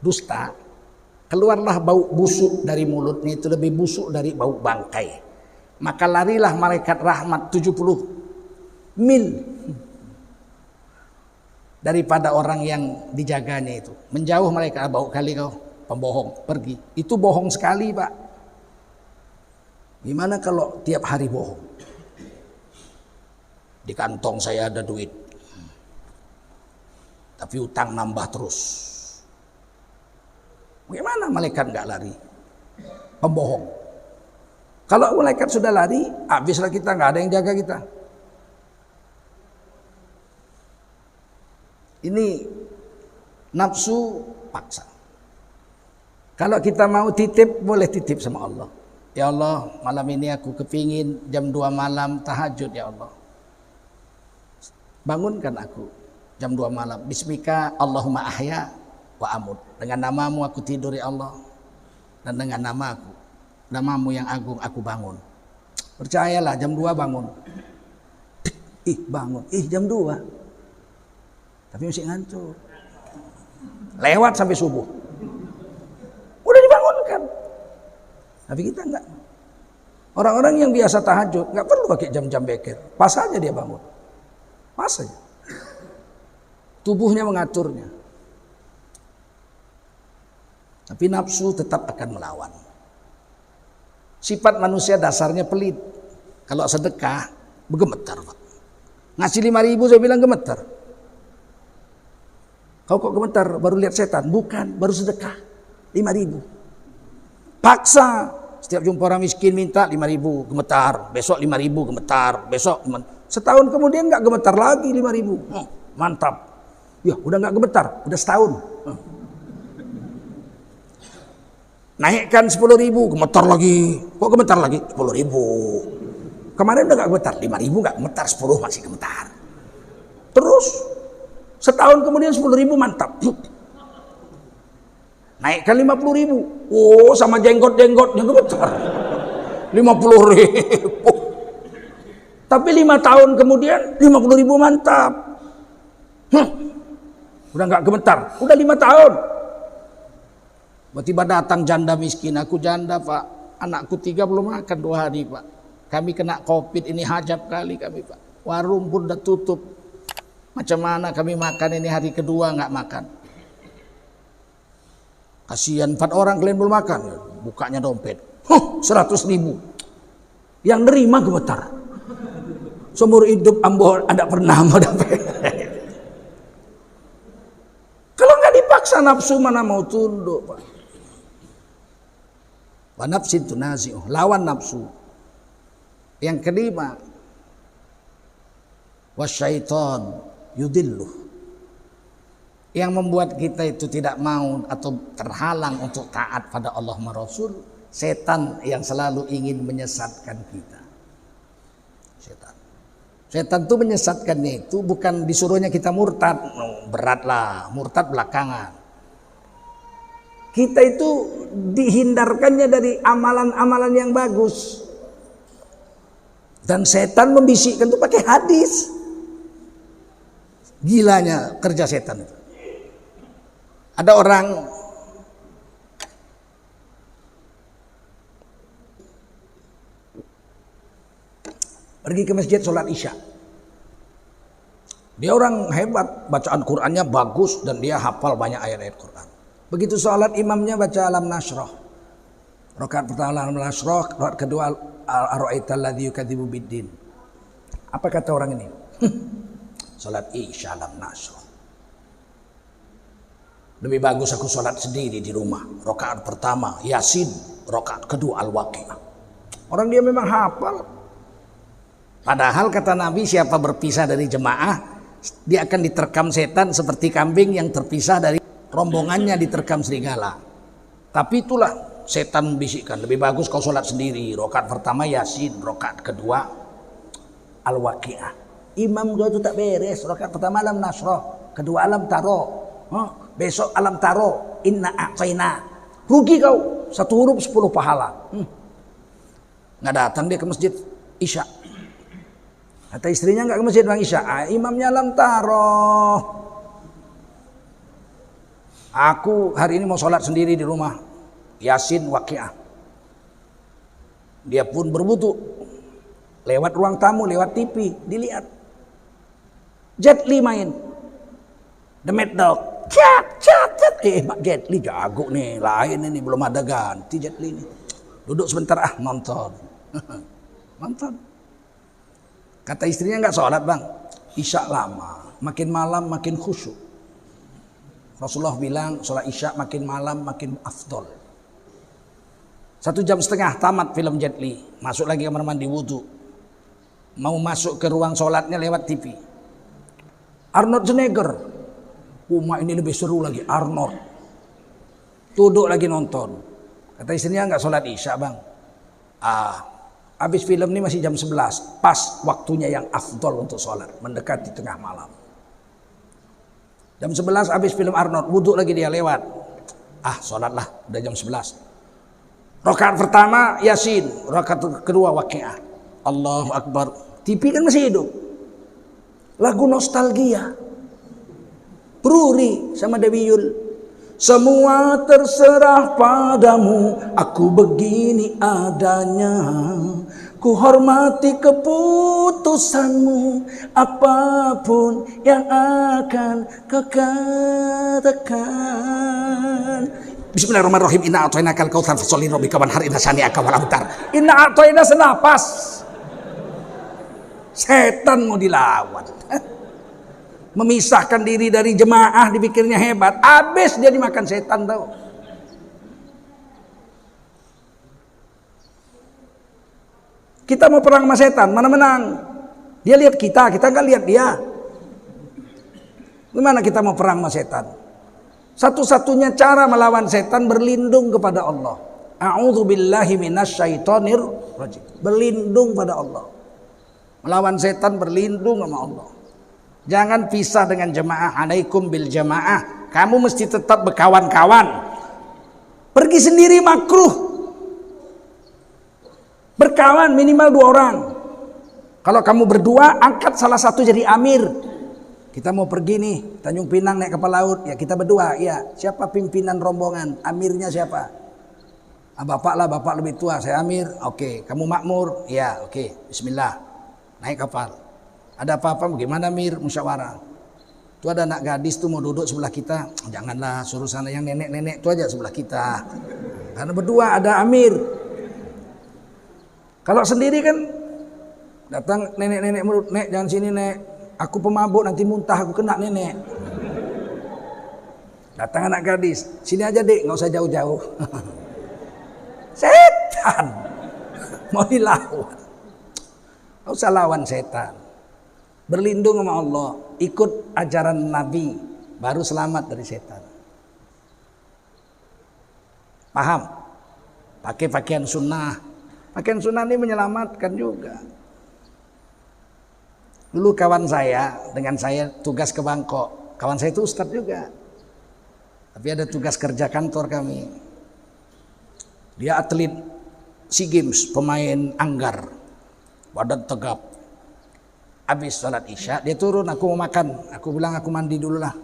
dusta, keluarlah bau busuk dari mulutnya, itu lebih busuk dari bau bangkai. Maka larilah malaikat rahmat 70 mil daripada orang yang dijaganya itu. Menjauh malaikat, bau kali kau pembohong, pergi. Itu bohong sekali Pak. Gimana kalau tiap hari bohong? Di kantong saya ada duit, tapi utang nambah terus. Bagaimana malaikat nggak lari? Pembohong. Kalau malaikat sudah lari, habislah kita, nggak ada yang jaga kita. Ini nafsu paksa. Kalau kita mau titip, boleh titip sama Allah. Ya Allah, malam ini aku kepingin jam 2 malam tahajud ya Allah. Bangunkan aku jam 2 malam. Bismika Allahumma ahya wa amut. Dengan namamu aku tidur ya Allah. Dan dengan namamu yang agung aku bangun. Percayalah jam 2 bangun. Bangun. Jam 2. Tapi masih ngantuk. Lewat sampai subuh. Udah dibangunkan. Tapi kita enggak. Orang-orang yang biasa tahajud enggak perlu pakai jam-jam beker. Pas aja dia bangun. Pas saja. Tubuhnya mengaturnya. Tapi nafsu tetap akan melawan. Sifat manusia dasarnya pelit. Kalau sedekah, bergemetar Pak. Ngasih 5.000 saya bilang gemetar. Kau kok gemetar? Baru lihat setan? Bukan, baru sedekah 5.000. Paksa. Setiap jumpa orang miskin minta 5.000, gemetar. Besok 5.000, gemetar. Besok setahun kemudian nggak gemetar lagi 5.000. Mantap. Ya udah nggak gemetar, udah setahun. Naikkan 10.000, gemetar lagi. Kok gemetar lagi? 10.000. Kemarin udah nggak gemetar, 5.000 nggak gemetar, 10 masih gemetar. Terus setahun kemudian 10.000 mantap. Naikkan 50.000. Oh sama jenggot-jenggotnya gemetar. 50.000. Tapi 5 tahun kemudian 50.000 mantap. Udah nggak gemetar, udah 5 tahun. Tiba-tiba datang janda miskin, aku janda Pak, anakku 3 belum makan 2 hari Pak. Kami kena COVID ini hajab kali kami Pak. Warung pun udah tutup. Macam mana kami makan ini hari kedua nggak makan. Kasihan 4 orang kalian belum makan. Bukanya dompet. 100.000. Yang nerima gemetar. Seumur hidup ambo ada pernah mau dapat. Kalau nggak dipaksa nafsu mana mau tunduk Pak. Wa nafsin tunazi'uh, lawan nafsu. Yang kelima, wasyaiton yudilluh. Yang membuat kita itu tidak mau atau terhalang untuk taat pada Allah dan Rasul, setan yang selalu ingin menyesatkan kita. Setan itu menyesatkannya itu bukan disuruhnya kita murtad, beratlah, murtad belakangan. Kita itu dihindarkannya dari amalan-amalan yang bagus. Dan setan membisikkan itu pakai hadis. Gilanya kerja setan itu. Ada orang pergi ke masjid sholat isya. Dia orang hebat, bacaan Qur'annya bagus dan dia hafal banyak ayat-ayat Qur'an. Begitu sholat imamnya baca alam nasroh. Rakaat pertama alam nasroh, rakaat kedua ar-ra'aital ladzi yukadzibu biddin. Apa kata orang ini? Sholat isya alam nasroh. Lebih bagus aku sholat sendiri di rumah. Rakaat pertama Yasin, rakaat kedua Al-Waqiah. Orang dia memang hafal. Padahal kata Nabi, siapa berpisah dari jemaah, dia akan diterkam setan seperti kambing yang terpisah dari rombongannya diterkam serigala. Tapi itulah setan membisikkan, lebih bagus kau sholat sendiri. Rakaat pertama Yasin, rakaat kedua Al-Waqiah. Imam dua itu tak beres. Rakaat pertama alam nasroh, kedua alam taro. Besok alam taro, inna a'tayna. Rugi kau, satu huruf 10 pahala. Nggak datang dia ke masjid isya. Kata istrinya nggak ke masjid bang isya. Imamnya alam taro. Aku hari ini mau sholat sendiri di rumah. Yasin, Waqiah. Dia pun berwudu. Lewat ruang tamu, lewat TV, dilihat. Jet Li main. The Mad Dog. Cat. Mak Jet Li jago nih. Lain ini belum ada ganti Jet Li nih. Duduk sebentar nonton. Nonton. Kata istrinya nggak sholat bang. Isya lama. Makin malam makin khusyuk. Rasulullah bilang sholat isya makin malam makin afdol. 1,5 jam tamat film Jet Li. Masuk lagi kamar mandi wudu. Mau masuk ke ruang sholatnya lewat TV. Arnold Schwarzenegger. Mak ini lebih seru lagi Arnold. Duduk lagi nonton. Kata istrinya nggak sholat isya bang. Habis film ini masih jam 11. Pas waktunya yang afdol untuk sholat. Mendekati tengah malam. Jam 11 habis film Arnold. Wudhu lagi dia lewat. Sholatlah. Udah jam 11. Rakaat pertama Yasin. Rakaat kedua Waqiah. Allahu Akbar. TV kan masih hidup. Lagu nostalgia. Bruri sama Dewi Yul. Semua terserah padamu, aku begini adanya. Ku hormati keputusanmu, apapun yang akan kau katakan. Bismillahirrahmanirrahim. Inna a'tainakal kautsar fasholli rabbika wanhar inna syani'aka wal abtar. Inna a'taina senapas. Setan mau dilawan. Memisahkan diri dari jemaah dipikirnya hebat, habis dia dimakan setan tahu. Kita mau perang sama setan, mana menang? Dia lihat kita nggak lihat dia. Gimana kita mau perang sama setan? Satu-satunya cara melawan setan berlindung kepada Allah. A'udzubillahi minasyaitonir rajim. Berlindung pada Allah. Melawan setan berlindung sama Allah. Jangan pisah dengan jemaah. Alaikum bil jamaah. Kamu mesti tetap berkawan-kawan. Pergi sendiri makruh. Berkawan minimal 2 orang. Kalau kamu berdua, angkat salah satu jadi amir. Kita mau pergi nih Tanjung Pinang naik kapal laut. Ya kita berdua. Ya siapa pimpinan rombongan? Amirnya siapa? Bapak lah, bapak lebih tua. Saya amir. Oke. Kamu makmur? Ya oke. Bismillah. Naik kapal. Ada apa-apa bagaimana Mir? Musyawarah. Itu ada anak gadis tuh mau duduk sebelah kita. Janganlah, suruh sana yang nenek-nenek itu aja sebelah kita. Karena berdua ada Amir. Kalau sendiri kan datang nenek-nenek menurut, nek jangan sini nek. Aku pemabuk nanti muntah aku kena nenek. Datang anak gadis. Sini aja dek, nggak usah jauh-jauh. Setan. Mau dilawan. Nggak usah lawan setan. Berlindung sama Allah, ikut ajaran Nabi, baru selamat dari setan. Paham? Pakai pakaian sunnah. Pakaian sunnah ini menyelamatkan juga. Dulu kawan saya, dengan saya tugas ke Bangkok. Kawan saya itu ustadz juga. Tapi ada tugas kerja kantor kami. Dia atlet SEA Games, pemain anggar. Badan tegap. Habis sholat isya, dia turun, aku mau makan. Aku bilang aku mandi dulu lah.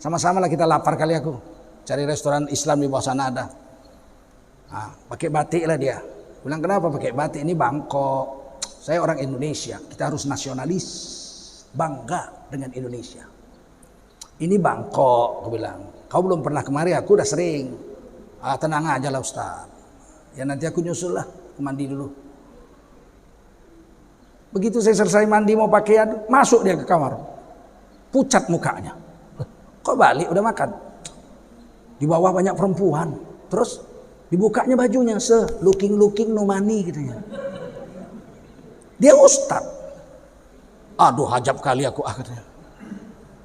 Sama-sama lah kita lapar kali aku. Cari restoran Islam di bawah sana ada. Nah, pakai batik lah dia. Bilang kenapa pakai batik? Ini Bangkok. Saya orang Indonesia. Kita harus nasionalis. Bangga dengan Indonesia. Ini Bangkok, aku bilang. Kau belum pernah kemari, aku udah sering. Tenang aja lah Ustaz. Ya nanti aku nyusul lah. Aku mandi dulu. Begitu saya selesai mandi mau pakaian, masuk dia ke kamar. Pucat mukanya. Kok balik udah makan? Di bawah banyak perempuan. Terus dibukanya bajunya, looking no money katanya. Dia ustad. Aduh hajab kali aku katanya.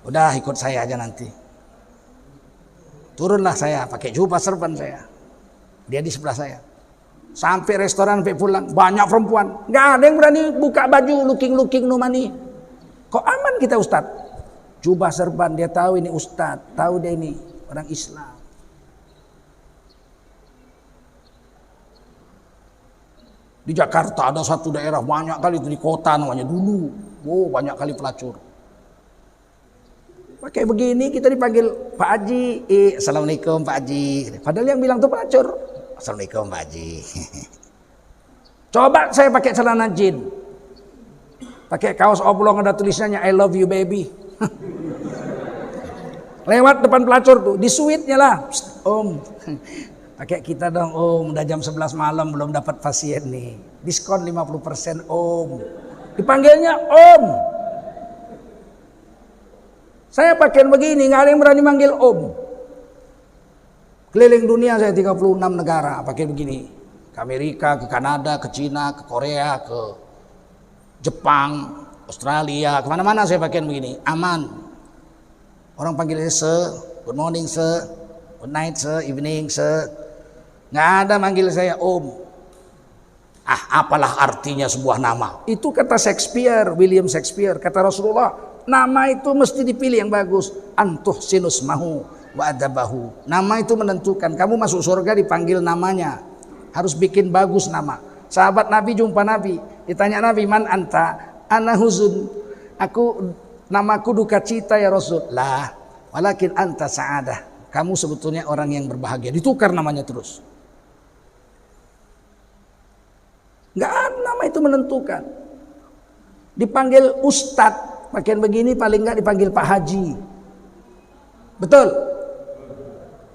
Udah ikut saya aja nanti. Turunlah saya pakai jubah serban saya. Dia di sebelah saya. Sampai restoran, sampai pulang, banyak perempuan. Nggak ada yang berani buka baju looking no money. Kok aman kita Ustad? Jubah serban, dia tahu ini Ustad, tahu dia ini orang Islam. Di Jakarta ada satu daerah banyak kali itu di kota namanya dulu. Banyak kali pelacur. Pakai begini kita dipanggil Pak Haji. Assalamualaikum Pak Haji. Padahal yang bilang tuh pelacur. Assalamualaikum Pak Haji. Coba saya pakai celana jin. Pakai kaos oblong ada tulisannya I love you baby. Lewat depan pelacur tuh, di suite-nya lah. Psst, Om. Pakai kita dong Om, udah jam 11 malam belum dapat pasien nih. Diskon 50% Om. Dipanggilnya Om. Saya pakai begini, nggak ada yang berani manggil Om. Keliling dunia saya 36 negara pakai begini. Ke Amerika, ke Kanada, ke Cina, ke Korea, ke Jepang, Australia, kemana-mana saya pakai begini. Aman. Orang panggil saya good morning sir, good night sir, evening sir. Nggak ada manggil saya Om. Apalah artinya sebuah nama? Itu kata Shakespeare, William Shakespeare. Kata Rasulullah, nama itu mesti dipilih yang bagus. Antuh sinus mahu wa adabahu. Nama itu menentukan. Kamu masuk surga dipanggil namanya. Harus bikin bagus nama. Sahabat Nabi jumpa Nabi. Ditanya Nabi, man anta? Ana huzun. Namaku duka cita ya Rasul. Lah, walakin anta sa'adah. Kamu sebetulnya orang yang berbahagia. Ditukar namanya terus. Nggak ada, nama itu menentukan. Dipanggil Ustadz, pakaian begini paling nggak dipanggil Pak Haji. Betul?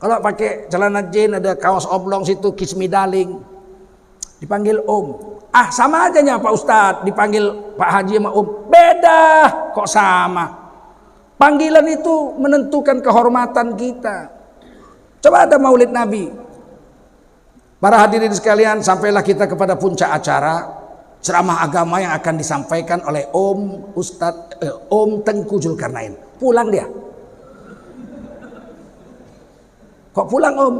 Kalau pakai celana jin ada kaos oblong situ kiss me darling, dipanggil Om. Sama aja nya Pak Ustadz, dipanggil Pak Haji sama Om. Beda, kok sama? Panggilan itu menentukan kehormatan kita. Coba ada Maulid Nabi. Para hadirin sekalian, sampailah kita kepada puncak acara ceramah agama yang akan disampaikan oleh Om Tengku Zulkarnain. Pulang dia. Kok pulang Om?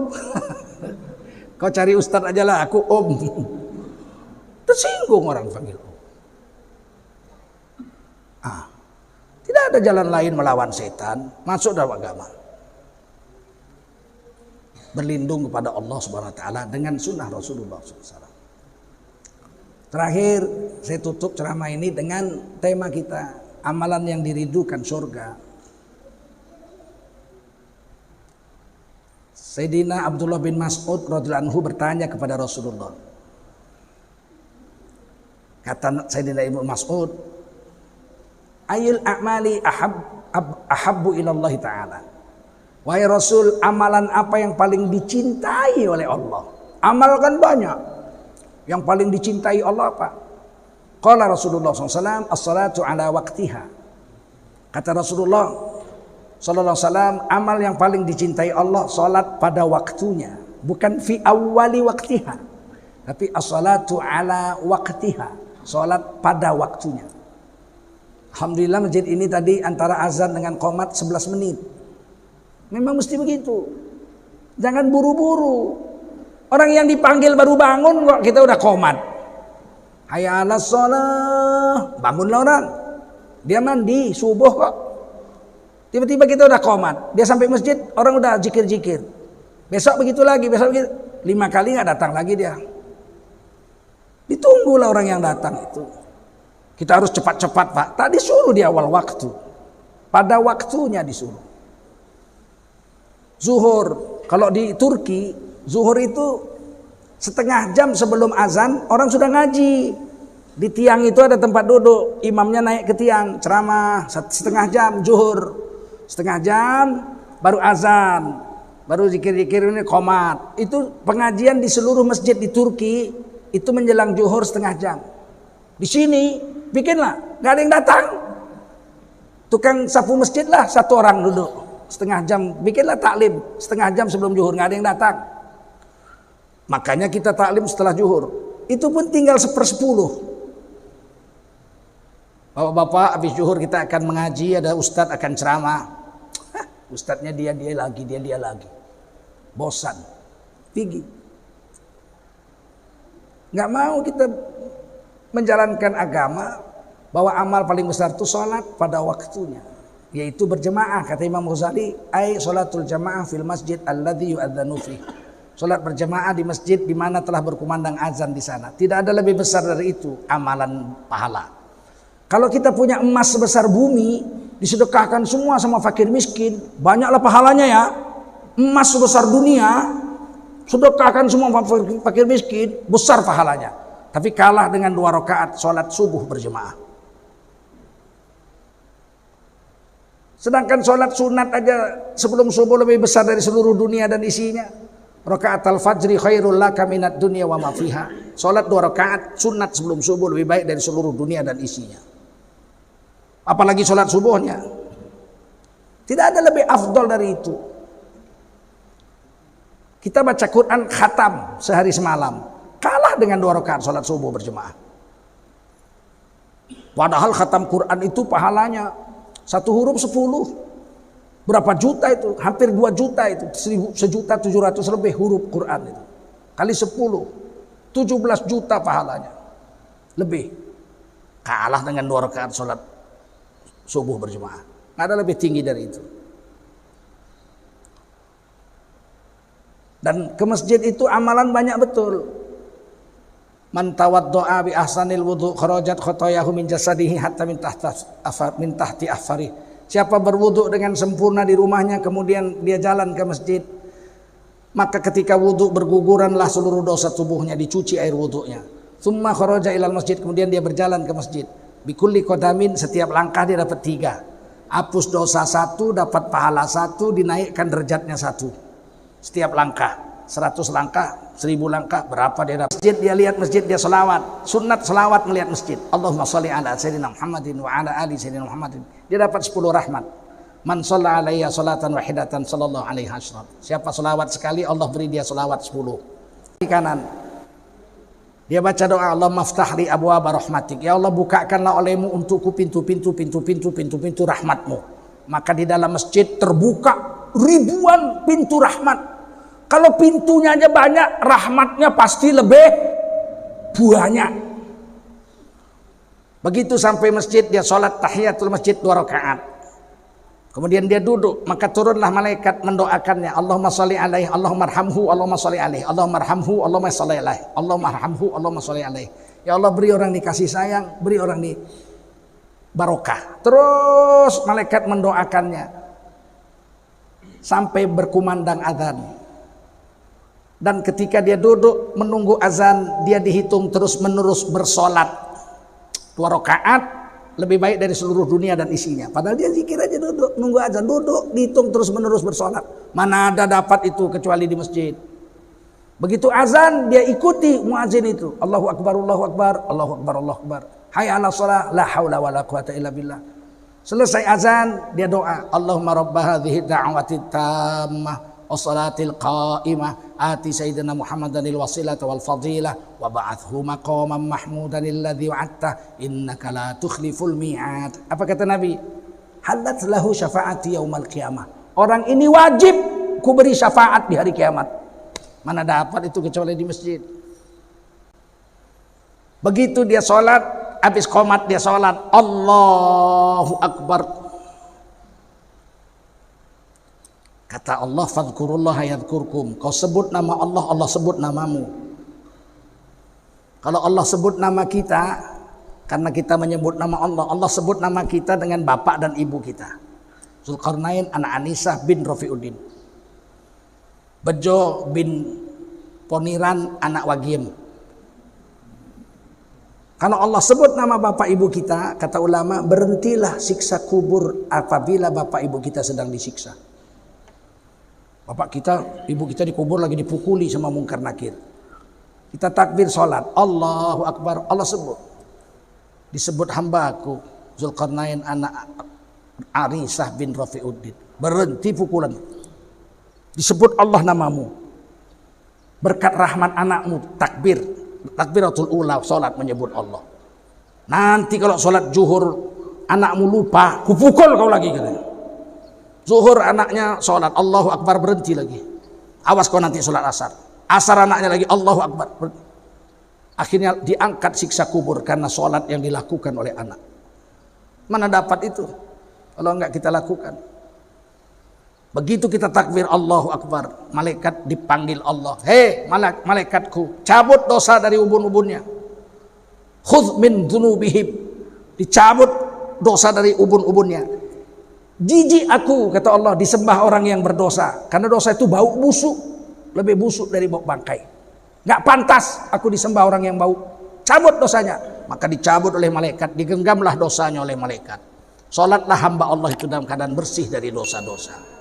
Kau cari Ustadz aja lah, aku Om. Tersinggung orang panggil Om. Tidak ada jalan lain melawan setan, masuk dalam agama. Berlindung kepada Allah Subhanahu wa taala dengan sunnah Rasulullah SAW. Terakhir saya tutup ceramah ini dengan tema kita, amalan yang dirindukan surga. Sayyidina Abdullah bin Mas'ud radhiyallahu anhu bertanya kepada Rasulullah. Kata Sayyidina Ibnu Mas'ud, ayul a'mali ahabbu ilallah ta'ala. Wahai Rasul, amalan apa yang paling dicintai oleh Allah? Amal kan banyak. Yang paling dicintai Allah apa? Qala Rasulullah SAW, as-salatu ala waqtiha. Kata Rasulullah SAW, amal yang paling dicintai Allah, salat pada waktunya. Bukan fi awwali waqtiha. Tapi as-salatu ala waqtiha. Salat pada waktunya. Alhamdulillah masjid ini tadi antara azan dengan qomat 11 menit. Memang mesti begitu. Jangan buru-buru. Orang yang dipanggil baru bangun kok kita udah komat. Hayya 'alas shalah. Bangunlah orang. Dia mandi subuh kok. Tiba-tiba kita udah komat. Dia sampai masjid, orang udah zikir-zikir. Besok begitu lagi, besok begitu. 5 kali nggak datang lagi dia. Ditunggulah orang yang datang itu. Kita harus cepat-cepat, Pak. Tak disuruh di awal waktu. Pada waktunya disuruh. Zuhur. Kalau di Turki, zuhur itu setengah jam sebelum azan orang sudah ngaji. Di tiang itu ada tempat duduk. Imamnya naik ke tiang, ceramah setengah jam zuhur. Setengah jam baru azan. Baru zikir-zikir ini qomat. Itu pengajian di seluruh masjid di Turki itu menjelang zuhur setengah jam. Di sini bikinlah, nggak ada yang datang. Tukang sapu masjid lah satu orang duduk setengah jam, bikinlah taklim setengah jam sebelum zuhur, nggak ada yang datang. Makanya kita taklim setelah zuhur. Itu pun tinggal 1/10. Bapak-bapak habis zuhur kita akan mengaji, ada ustadz akan ceramah. Ustadznya dia lagi. Bosan. Pergi. Nggak mau kita menjalankan agama bahwa amal paling besar itu sholat pada waktunya, yaitu berjemaah. Kata Imam Ghazali, ai sholatul jamaah fil masjid alladzi yu'adzanu fi. Sholat berjemaah di masjid di mana telah berkumandang azan di sana. Tidak ada lebih besar dari itu amalan pahala. Kalau kita punya emas sebesar bumi, disedekahkan semua sama fakir miskin, banyaklah pahalanya ya. Emas sebesar dunia, sedekahkan semua fakir miskin, besar pahalanya. Tapi kalah dengan 2 rakaat sholat subuh berjemaah. Sedangkan sholat sunat aja sebelum subuh lebih besar dari seluruh dunia dan isinya. Rakaat al-fajri khairul laka minad dunya wa ma fiha. Sholat 2 rakaat sunat sebelum subuh lebih baik dari seluruh dunia dan isinya. Apalagi sholat subuhnya. Tidak ada lebih afdol dari itu. Kita baca Quran khatam sehari semalam, kalah dengan 2 rakaat sholat subuh berjemaah. Padahal khatam Quran itu pahalanya 1 huruf 10. Berapa juta itu? Hampir 2 juta itu. 1.700.000 lebih huruf Quran itu. Kali 10. 17 juta pahalanya. Lebih. Kalah dengan 2 rakaat sholat subuh berjemaah. Nggak ada lebih tinggi dari itu. Dan ke masjid itu amalan banyak betul. Man tawaddo'a bi ahsanil wudu' kharajat khotoyahu min jasadihi hatta min tahti afari. Siapa berwudu dengan sempurna di rumahnya kemudian dia jalan ke masjid, maka ketika wudu berguguranlah seluruh dosa tubuhnya, dicuci air wudunya. Tsumma kharaja ilal masjid, kemudian dia berjalan ke masjid. Bikulli qadamin, setiap langkah dia dapat 3. Hapus dosa 1, dapat pahala 1, dinaikkan derajatnya 1. Setiap langkah, 100 langkah, 1000 langkah, berapa dia dapat. Masjid, dia lihat masjid, dia selawat. Sunat selawat melihat masjid. Allahumma sholli ala sayyidina Muhammadin wa ala ali sayyidina Muhammadin. Dia dapat 10 rahmat. Man shalla alaiya sholatan wahidatan sallallahu alaihi wasallam. Siapa selawat sekali, Allah beri dia selawat 10. Di kanan dia baca doa, Allahumma ftahli abwaaba rahmatik. Ya Allah, bukakanlah olehmu untukku pintu-pintu rahmatmu. Maka di dalam masjid terbuka ribuan pintu rahmat. Kalau pintunya aja banyak, rahmatnya pasti lebih banyak. Begitu sampai masjid, dia sholat tahiyatul masjid 2 rakaat. Kemudian dia duduk, maka turunlah malaikat mendoakannya. Allahumma sholli alaihi, Allahumma arhamhu, Allahumma sholli alaihi, Allahumma arhamhu, Allahumma sholli alaihi, Allahumma arhamhu, Allahumma sholli alaihi. Ya Allah, beri orang dikasih sayang, beri orang di barokah. Terus malaikat mendoakannya sampai berkumandang azan. Dan ketika dia duduk menunggu azan, dia dihitung terus menerus bersolat 2 rakaat lebih baik dari seluruh dunia dan isinya. Padahal dia zikir aja duduk, nunggu azan, duduk, dihitung terus menerus bersolat. Mana ada dapat itu kecuali di masjid. Begitu azan, dia ikuti muazin itu. Allahu akbar, Allahu akbar, Allahu akbar, Allahu akbar. Hayya 'alas shalah, la haula wala quwata illa billah. Selesai azan, dia doa, Allahumma rabb hadhihi da'wati tammah wassalatil qa'imah ati sayyidina Muhammadanil wasilata wal fadilah wa ba'athu maqaman mahmudan alladhi wa'adta innaka la tukhliful mi'ad. Apa kata Nabi? Halat lahu syafa'ati yaumal qiyamah Orang ini wajib ku beri syafaat di hari kiamat. Mana dapat itu kecuali di masjid. Begitu dia sholat, habis qomat dia sholat, Allahu Akbar. Kata Allah, fadhkurullah yadhkurkum. Kau sebut nama Allah, Allah sebut namamu. Kalau Allah sebut nama kita, karena kita menyebut nama Allah, Allah sebut nama kita dengan bapak dan ibu kita. Zulkarnain anak Anisah bin Rafiuddin, Bejo bin Poniran anak Wagiem. Kalau Allah sebut nama bapak ibu kita, kata ulama, berhentilah siksa kubur apabila bapak ibu kita sedang disiksa. Bapak kita, ibu kita dikubur lagi dipukuli sama mungkar nakir. Kita takbir sholat, Allahu Akbar, Allah sebut. Disebut hambaku Zulkarnain anak Arisah bin Rafiuddin. Berhenti pukulan. Disebut Allah namamu. Berkat rahmat anakmu, takbir. Takbiratul ula, sholat menyebut Allah. Nanti kalau sholat zuhur anakmu lupa, kupukul kau lagi katanya. Zuhur anaknya sholat, Allahu Akbar, berhenti lagi. Awas kau nanti sholat asar. Asar anaknya lagi, Allahu Akbar. Akhirnya diangkat siksa kubur karena sholat yang dilakukan oleh anak. Mana dapat itu kalau enggak kita lakukan. Begitu kita takbir Allahu Akbar, malaikat dipanggil Allah. Hei malaikatku, cabut dosa dari ubun-ubunnya. Khudh min dzunubihim, dicabut dosa dari ubun-ubunnya. Jijik aku, kata Allah, disembah orang yang berdosa, karena dosa itu bau busuk, lebih busuk dari bau bangkai. Gak pantas aku disembah orang yang bau. Cabut dosanya. Maka dicabut oleh malaikat, digenggamlah dosanya oleh malaikat. Sholatlah hamba Allah itu dalam keadaan bersih dari dosa-dosa.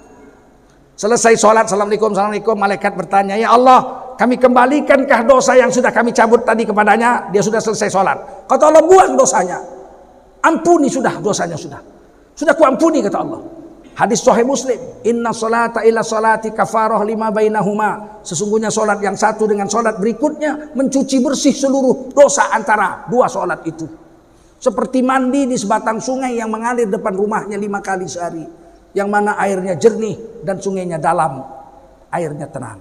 Selesai sholat, assalamualaikum, assalamualaikum, malaikat bertanya, ya Allah, kami kembalikan dosa yang sudah kami cabut tadi kepadanya? Dia sudah selesai sholat. Kata Allah, buang dosanya, ampuni sudah dosanya, sudah kuampuni, kata Allah. Hadis Sahih Muslim, inna sholata ila sholati kafarah lima bainahuma. Sesungguhnya sholat yang satu dengan sholat berikutnya mencuci bersih seluruh dosa antara dua sholat itu. Seperti mandi di sebatang sungai yang mengalir depan rumahnya 5 kali sehari, yang mana airnya jernih dan sungainya dalam, airnya tenang.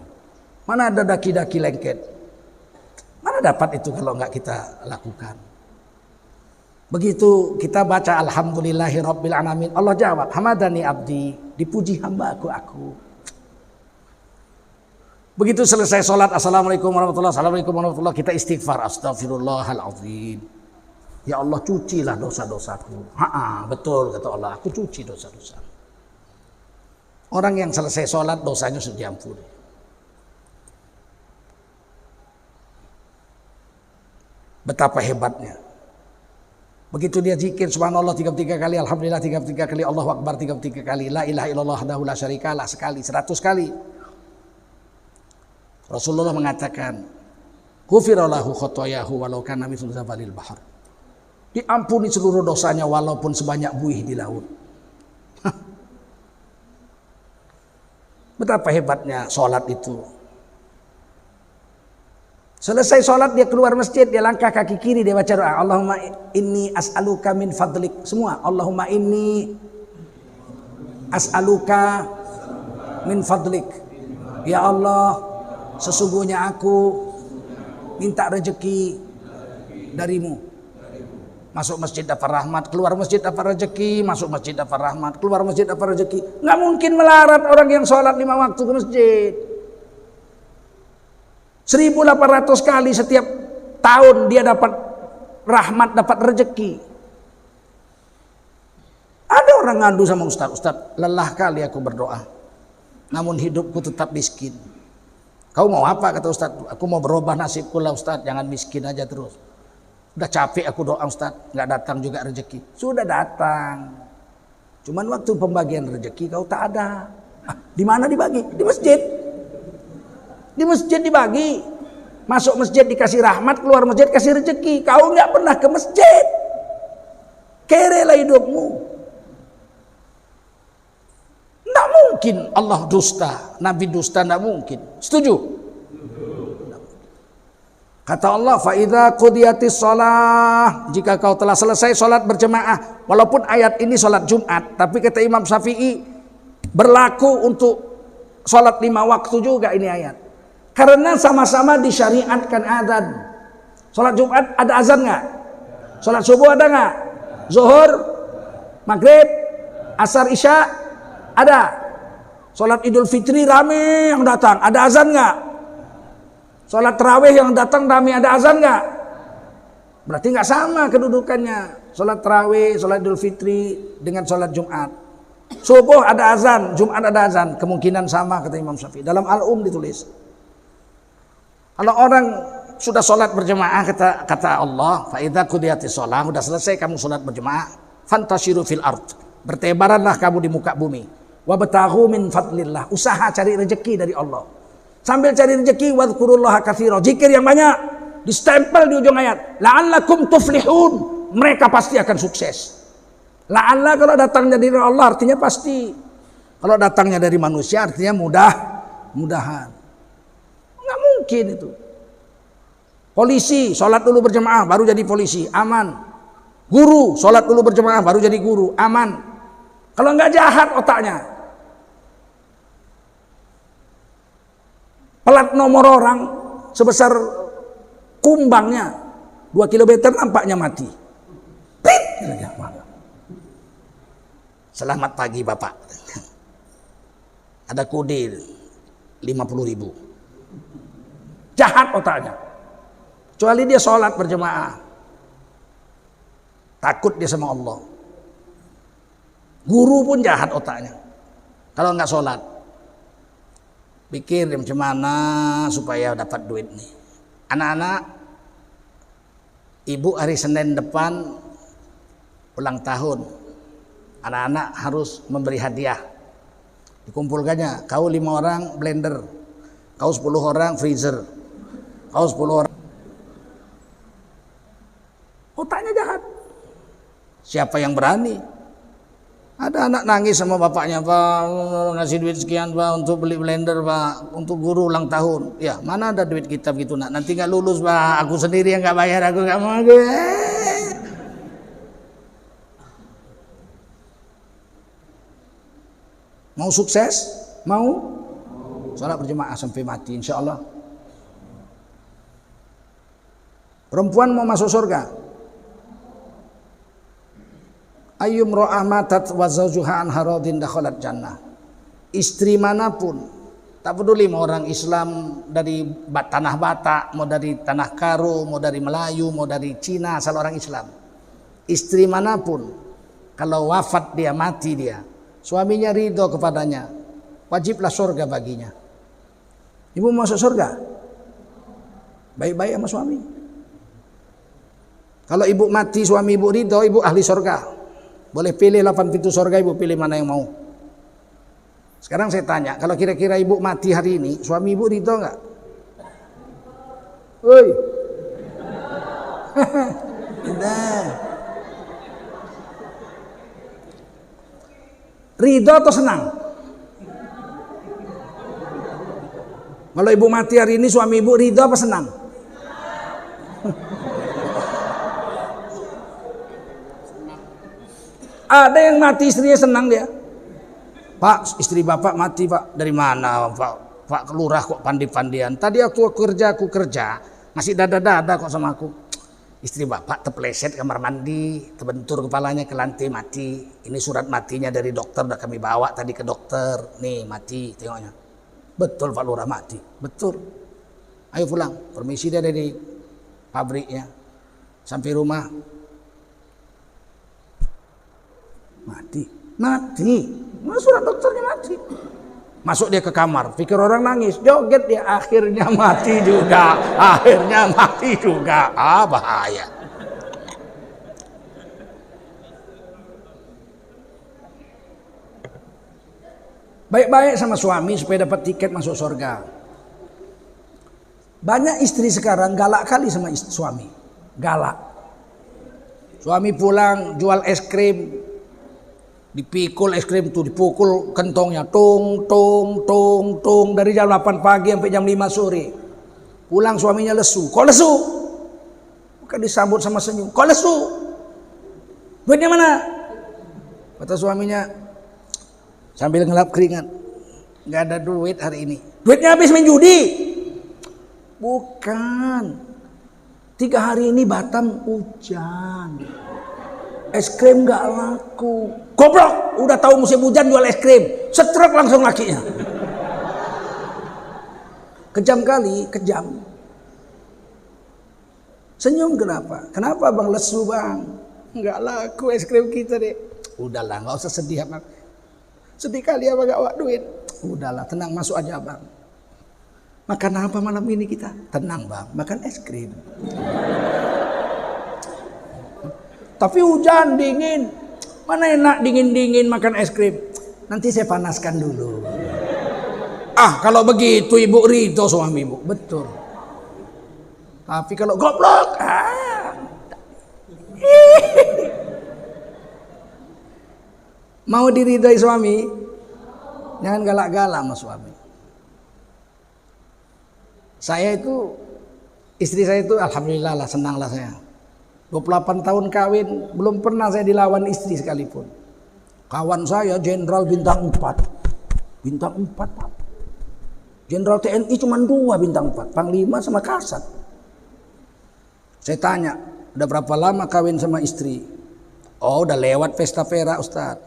Mana ada daki-daki lengket? Mana dapat itu kalau nggak kita lakukan? Begitu kita baca alhamdulillahi rabbil alamin, Allah jawab, hamadani abdi, dipuji hamba aku. Begitu selesai sholat, assalamualaikum warahmatullahi wabarakatuh, assalamualaikum warahmatullahi wabarakatuh, kita istighfar, astaghfirullahaladzim. Ya Allah, cucilah dosa-dosaku. Betul kata Allah, aku cuci dosa-dosa. Orang yang selesai sholat dosanya sudah diampuni. Betapa hebatnya. Begitu dia zikir subhanallah 33 kali, alhamdulillah 33 kali, Allahu Akbar 33 kali, la ilaha illallah wahdahu la syarikalah sekali, 100 kali. Rasulullah mengatakan, ghufira lahu khotoyahu walau kana mithlu zabalil bahar. Diampuni seluruh dosanya walaupun sebanyak buih di laut. Betapa hebatnya sholat itu. Selesai sholat dia keluar masjid, dia langkah kaki kiri, dia baca doa, Allahumma inni as'aluka min fadlik. Semua, Allahumma inni as'aluka min fadlik. Ya Allah, sesungguhnya aku minta rezeki darimu. Masuk masjid dapat rahmat, keluar masjid dapat rezeki, masuk masjid dapat rahmat, keluar masjid dapat rezeki. Nggak mungkin melarat orang yang sholat 5 waktu ke masjid. 1800 kali setiap tahun dia dapat rahmat, dapat rezeki. Ada orang ngadu sama Ustaz, lelah kali aku berdoa, namun hidupku tetap miskin. Kau mau apa, kata Ustaz? Aku mau berubah nasibku lah Ustaz, jangan miskin aja terus. Udah capek aku doa Ustaz, nggak datang juga rezeki. Sudah datang, cuman waktu pembagian rezeki kau tak ada. Di mana dibagi? Di masjid. Di masjid dibagi. Masuk masjid dikasih rahmat, keluar masjid kasih rezeki. Kau nggak pernah ke masjid. Kerelah hidupmu. Nggak mungkin Allah dusta, Nabi dusta, nggak mungkin. Setuju? Kata Allah, fa idza qudiyatis shalah, jika kau telah selesai sholat berjemaah, walaupun ayat ini sholat Jumat, tapi kata Imam Syafi'i, Berlaku untuk sholat 5 waktu juga ini ayat. Karena sama-sama disyariatkan azan. Sholat Jumat ada azan nggak? Sholat subuh ada nggak? Zuhur, maghrib, asar, isya ada. Sholat Idul Fitri rame yang datang, ada azan nggak? Sholat tarawih yang datang rame, ada azan nggak? Berarti nggak sama kedudukannya. Sholat tarawih, sholat Idul Fitri dengan sholat Jumat. Subuh ada azan, Jumat ada azan, kemungkinan sama kata Imam Syafi'i. Dalam ditulis. Kalau orang sudah sholat berjemaah kata Allah, fa idza qudiyatis shalah, sudah selesai kamu sholat berjemaah, fantashiru fil ard, bertebaranlah kamu di muka bumi, wabtaghu min fadlillah, usaha cari rezeki dari Allah. Sambil cari rezeki, wadhkurullaha katsira, zikir yang banyak, distempel di ujung ayat, la'allakum tuflihun, mereka pasti akan sukses. La'alla kalau datangnya dari Allah artinya pasti, kalau datangnya dari manusia artinya mudahan. Nggak mungkin itu. Polisi sholat dulu berjemaah baru jadi polisi, aman. Guru sholat dulu berjemaah baru jadi guru, aman. Kalau nggak jahat otaknya. Pelat nomor orang sebesar kumbangnya 2 km nampaknya mati. Pit! Selamat pagi Bapak. Ada kode 50.000. Jahat otaknya. Kecuali dia sholat berjemaah. Takut dia sama Allah. Guru pun jahat otaknya. Kalau nggak sholat. Pikir macam mana supaya dapat duit nih. Anak-anak, ibu hari Senin depan ulang tahun. Anak-anak harus memberi hadiah. Dikumpulkannya, kau 5 orang blender, kau 10 orang freezer, kau 10 orang. Otaknya jahat. Siapa yang berani? Ada anak nangis sama bapaknya, Pak, ngasih duit sekian Pak untuk beli blender Pak, untuk guru ulang tahun. Ya mana ada duit kita begitu nak, nanti nggak lulus Pak, aku sendiri yang nggak bayar, aku nggak mau. Mau sukses? Mau? Salat berjemaah sampai mati insya Allah. Perempuan mau masuk surga. Ayyum ra'ah matat wa zawjuha an haradin dakhalat jannah. Istri manapun, tak peduli mau orang Islam dari tanah Batak, mau dari tanah Karo, mau dari Melayu, mau dari Cina, asal orang Islam. Istri manapun, kalau wafat dia, mati dia, suaminya ridho kepadanya, wajiblah surga baginya. Ibu masuk surga? Baik-baik sama suami. Kalau ibu mati, suami ibu ridho, ibu ahli surga. Boleh pilih 8 pintu surga, ibu pilih mana yang mau. Sekarang saya tanya, kalau kira-kira ibu mati hari ini, suami ibu ridho nggak? Woi. Udah. Ridho atau senang? Kalau ibu mati hari ini, suami ibu ridho apa senang? Ada yang mati istrinya senang dia. Pak, istri bapak mati Pak. Dari mana Pak? Pak Kelurah kok pandi-pandian. Tadi aku kerja, masih dada-dada kok sama aku. Istri bapak terpeleset kamar mandi, terbentur kepalanya ke lantai, mati. Ini surat matinya dari dokter, udah kami bawa tadi ke dokter. Nih mati, tengoknya. Betul Pak Lurah mati, betul. Ayo pulang, permisi dia dari pabriknya. Sampai rumah, mati. Nah, surat dokternya mati. Masuk dia ke kamar, pikir orang nangis, joget dia, akhirnya mati juga. Bahaya. Baik-baik sama suami supaya dapat tiket masuk surga. Banyak istri sekarang galak kali sama suami. Galak. Suami pulang jual es krim, dipikul es krim itu, dipukul kentongnya, tung dari jam 8 pagi sampai jam 5 sore. Pulang suaminya lesu. Kok lesu? Bukan disambut sama senyum. Kok lesu? Duitnya mana? Kata suaminya, sambil ngelap keringat. Nggak ada duit hari ini. Duitnya habis main judi? Bukan. 3 hari ini Batam hujan. Es krim nggak laku. Goblok, udah tahu musim hujan jual es krim. Setrek langsung lakinya. Kejam kali, kejam. Senyum kenapa? Kenapa bang, lesu bang? Nggak laku es krim kita deh. Udahlah, nggak usah sedih bang. Sedih kali apa gak bawa duit? Udahlah, tenang, masuk aja bang. Makan apa malam ini kita? Tenang bang, makan es krim. Tapi hujan, dingin. Mana enak dingin-dingin makan es krim? Nanti saya panaskan dulu. Ah, kalau begitu ibu ridho suamimu. Betul. Tapi kalau goblok, mau diridhoi suami, jangan galak-galak sama suami. Saya itu, istri saya itu alhamdulillah lah, senang lah saya. 28 tahun kawin, belum pernah saya dilawan istri sekalipun. Kawan saya jenderal bintang 4. Bintang 4 Pak. Jenderal TNI cuma 2 bintang 4, Panglima sama Kasat. Saya tanya, udah berapa lama kawin sama istri? Oh, udah lewat pesta pera Ustaz.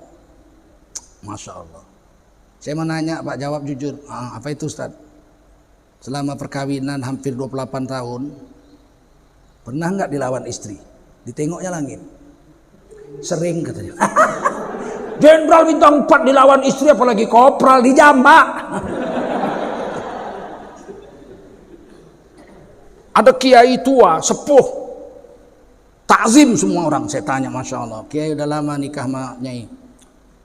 Masya Allah. Saya mau nanya, Pak jawab jujur. Apa itu Ustaz? Selama perkawinan hampir 28 tahun, pernah nggak dilawan istri? Ditengoknya langit. Sering katanya. Jenderal bintang 4 dilawan istri, apalagi kopral di jambak. Ada kiai tua, sepuh, takzim semua orang. Saya tanya, Masya Allah, kiai udah lama nikah sama nyai?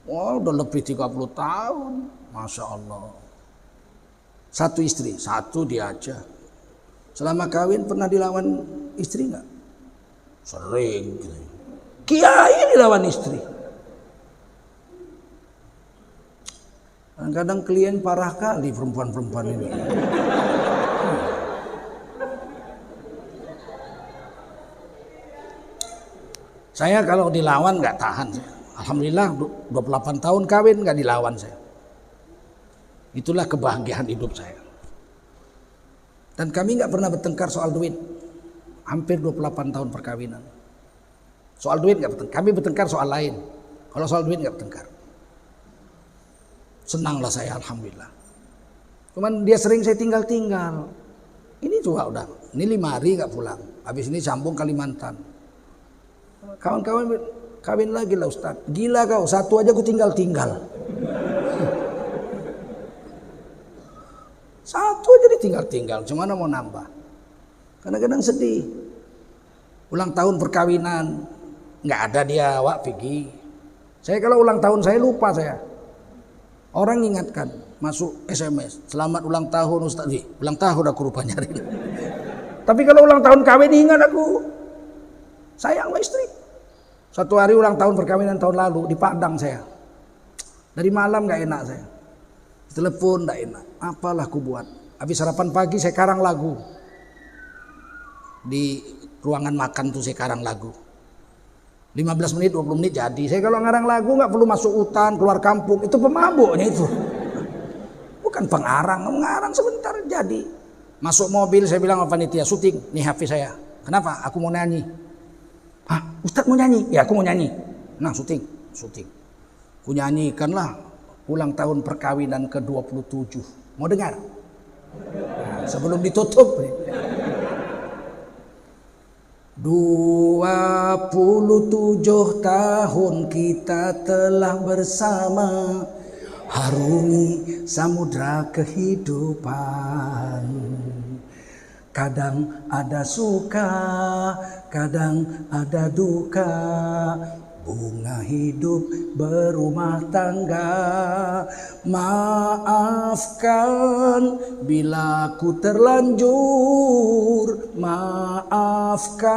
Wah, udah lebih 30 tahun. Masya Allah. 1 istri, 1 dia aja. Selama kawin pernah dilawan istri nggak? Sering. Kiai dilawan istri. Kadang-kadang klien parah kali perempuan-perempuan ini. Saya kalau dilawan nggak tahan. Alhamdulillah 28 tahun kawin nggak dilawan saya. Itulah kebahagiaan hidup saya. Dan kami nggak pernah bertengkar soal duit. Hampir 28 tahun perkawinan. Soal duit nggak bertengkar. Kami bertengkar soal lain. Kalau soal duit nggak bertengkar. Senanglah saya, alhamdulillah. Cuman dia sering saya tinggal-tinggal. Ini juga udah. Ini 5 hari nggak pulang. Habis ini sambung Kalimantan. Kawan-kawan kawin lagi lah Ustaz. Gila kau, 1 aja aku tinggal-tinggal. 1 aja ditinggal-tinggal, cuma mau nambah. Kadang-kadang sedih. Ulang tahun perkawinan, nggak ada dia, wak pergi. Saya kalau ulang tahun saya lupa saya. Orang ingatkan, masuk SMS, selamat ulang tahun Ustaz. Ulang tahun aku lupa nyari. Tapi kalau ulang tahun kawin ingat aku. Sayang sama istri. 1 hari ulang tahun perkawinan tahun lalu di Padang saya. Dari malam nggak enak saya. Telepon nggak enak. Apalah aku buat. Habis sarapan pagi saya karang lagu. Di ruangan makan tuh saya karang lagu. 15 menit, 20 menit jadi. Saya kalau ngarang lagu nggak perlu masuk hutan, keluar kampung. Itu pemabuknya itu. Bukan pengarang, mengarang sebentar jadi. Masuk mobil saya bilang sama panitia, syuting. Nih HP saya. Kenapa? Aku mau nyanyi. Hah? Ustadz mau nyanyi? Ya aku mau nyanyi. Nah syuting. Ku nyanyikanlah ulang tahun perkawinan ke-27. Mau dengar? Nah, sebelum ditutup. 27 tahun kita telah bersama, harungi samudra kehidupan. Kadang ada suka, kadang ada duka, bunga hidup berumah tangga. Maafkan bila ku terlanjur, maafkan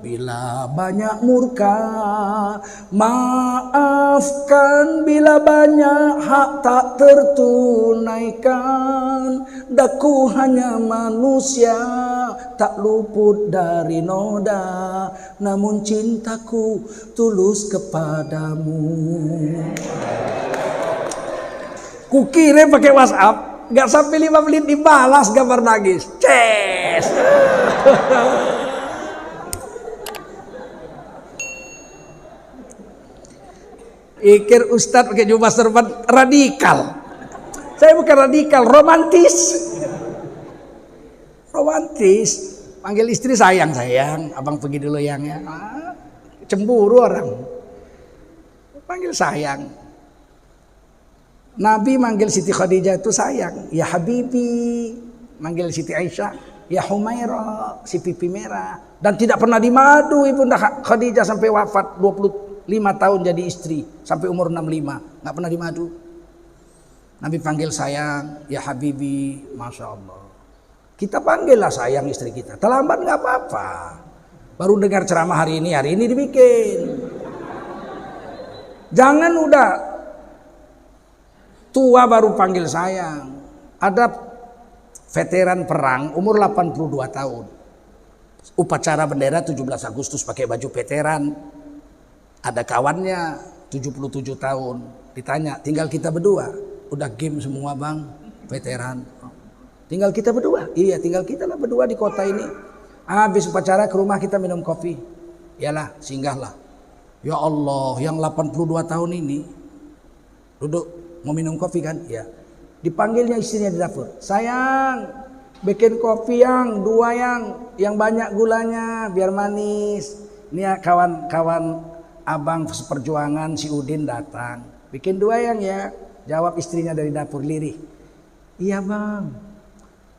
bila banyak murka, maafkan bila banyak hak tak tertunaikan. Daku hanya manusia, tak luput dari noda, namun cintaku tulus kepadamu. Kukirim pakai WhatsApp, nggak sampai 5 menit dibalas gambar nangis. Ces. Pikir Ustadz pakai jubah serban radikal. Saya bukan radikal, romantis. Romantis. Panggil istri sayang, abang pergi dulu yangnya. Cemburu orang. Panggil sayang. Nabi manggil Siti Khadijah itu sayang. Ya Habibi. Manggil Siti Aisyah. Ya Humairah. Si pipi merah. Dan tidak pernah dimadu Ibunda Khadijah sampai wafat 25 tahun jadi istri. Sampai umur 65. Nggak pernah dimadu. Nabi panggil sayang. Ya Habibi. Masya Allah. Kita panggillah sayang istri kita. Terlambat nggak apa-apa. Baru dengar ceramah hari ini dibikin. Jangan udah tua baru panggil sayang. Ada veteran perang umur 82 tahun. Upacara bendera 17 Agustus pakai baju veteran. Ada kawannya 77 tahun. Ditanya, tinggal kita berdua. Udah game semua bang, veteran. Tinggal kita berdua. Iya, tinggal kita lah berdua di kota ini. Habis upacara ke rumah kita minum kopi. Iyalah, singgahlah. Ya Allah, yang 82 tahun ini duduk mau minum kopi kan? Ya. Dipanggilnya istrinya di dapur. Sayang, bikin kopi yang 2 yang banyak gulanya biar manis. Ini ya kawan-kawan abang seperjuangan si Udin datang. Bikin 2 yang ya. Jawab istrinya dari dapur lirih. Iya bang.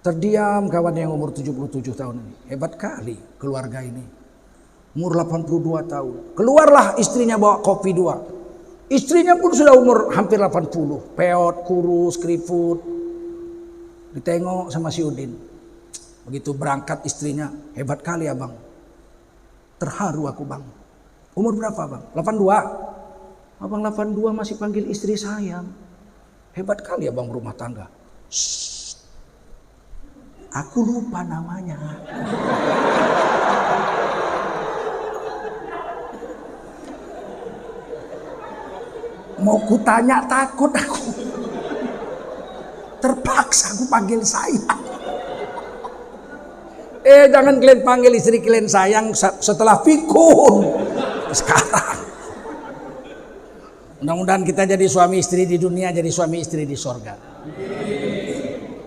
Terdiam kawan yang umur 77 tahun ini. Hebat kali keluarga ini. Umur 82 tahun. Keluarlah istrinya bawa kopi 2. Istrinya pun sudah umur hampir 80. Peot, kurus, keriput. Ditengok sama si Udin. Begitu berangkat istrinya. Hebat kali abang. Terharu aku bang. Umur berapa bang? 82. Abang 82 masih panggil istri sayang. Hebat kali abang berumah tangga. Aku lupa namanya. Mau kutanya takut aku. Terpaksa aku panggil sayang. Jangan kalian panggil istri kalian sayang setelah fikun. Sekarang. Mudah-mudahan kita jadi suami istri di dunia, jadi suami istri di sorga.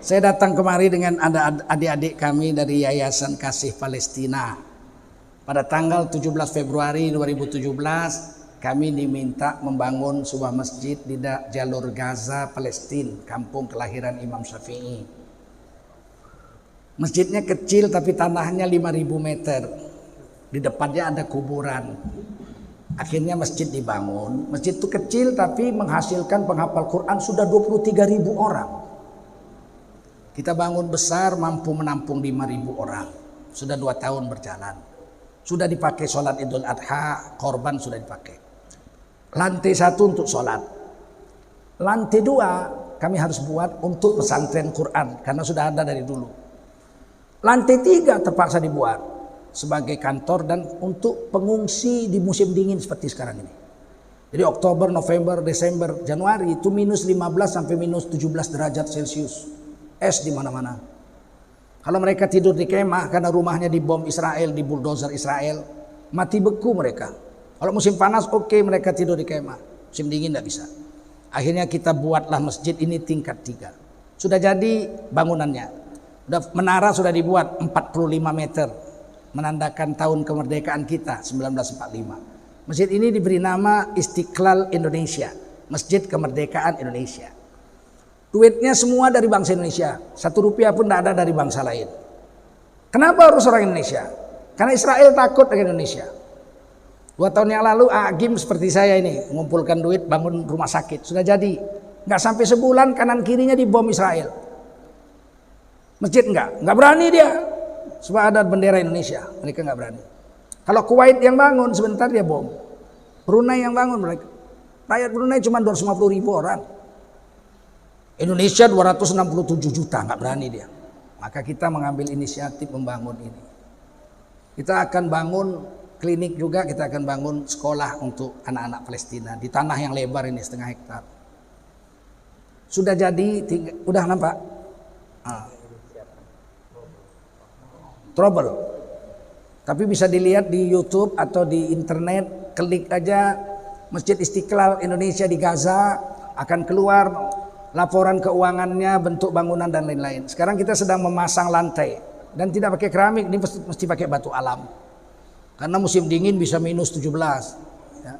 Saya datang kemari dengan ada adik-adik kami dari Yayasan Kasih Palestina. Pada tanggal 17 Februari 2017 kami diminta membangun sebuah masjid di jalur Gaza, Palestina, kampung kelahiran Imam Syafi'i. Masjidnya kecil tapi tanahnya 5.000 meter. Di depannya ada kuburan. Akhirnya masjid dibangun. Masjid itu kecil tapi menghasilkan penghafal Quran sudah 23.000 orang. Kita bangun besar mampu menampung 5.000 orang. Sudah 2 tahun berjalan. Sudah dipakai sholat Idul Adha, korban sudah dipakai. Lantai 1 untuk sholat. Lantai 2 kami harus buat untuk pesantren Quran karena sudah ada dari dulu. Lantai 3 terpaksa dibuat sebagai kantor dan untuk pengungsi di musim dingin seperti sekarang ini. Jadi Oktober, November, Desember, Januari itu minus 15 sampai minus 17 derajat Celcius. Es di mana-mana. Kalau mereka tidur di kemah karena rumahnya dibom Israel, di bulldozer Israel, mati beku mereka. Kalau musim panas oke, mereka tidur di kemah. Musim dingin tidak bisa. Akhirnya kita buatlah masjid ini tingkat 3. Sudah jadi bangunannya. Menara sudah dibuat 45 meter. Menandakan tahun kemerdekaan kita 1945. Masjid ini diberi nama Istiqlal Indonesia. Masjid Kemerdekaan Indonesia. Duitnya semua dari bangsa Indonesia. 1 rupiah pun tidak ada dari bangsa lain. Kenapa harus orang Indonesia? Karena Israel takut dengan Indonesia. 2 tahun yang lalu Agim seperti saya ini mengumpulkan duit bangun rumah sakit. Sudah jadi. Nggak sampai sebulan kanan kirinya dibom Israel. Masjid nggak berani dia. Sebab ada bendera Indonesia. Mereka nggak berani. Kalau Kuwait yang bangun sebentar dia bom. Brunei yang bangun mereka. Rakyat Brunei cuma 250.000 orang. Indonesia 267 juta, nggak berani dia. Maka kita mengambil inisiatif membangun ini. Kita akan bangun klinik juga, kita akan bangun sekolah untuk anak-anak Palestina di tanah yang lebar ini 0,5 hektar. Sudah jadi, udah nampak? Trouble. Tapi bisa dilihat di YouTube atau di internet, klik aja Masjid Istiqlal Indonesia di Gaza, akan keluar laporan keuangannya, bentuk bangunan dan lain-lain. Sekarang kita sedang memasang lantai dan tidak pakai keramik, ini mesti pakai batu alam. Karena musim dingin bisa minus 17. Ya.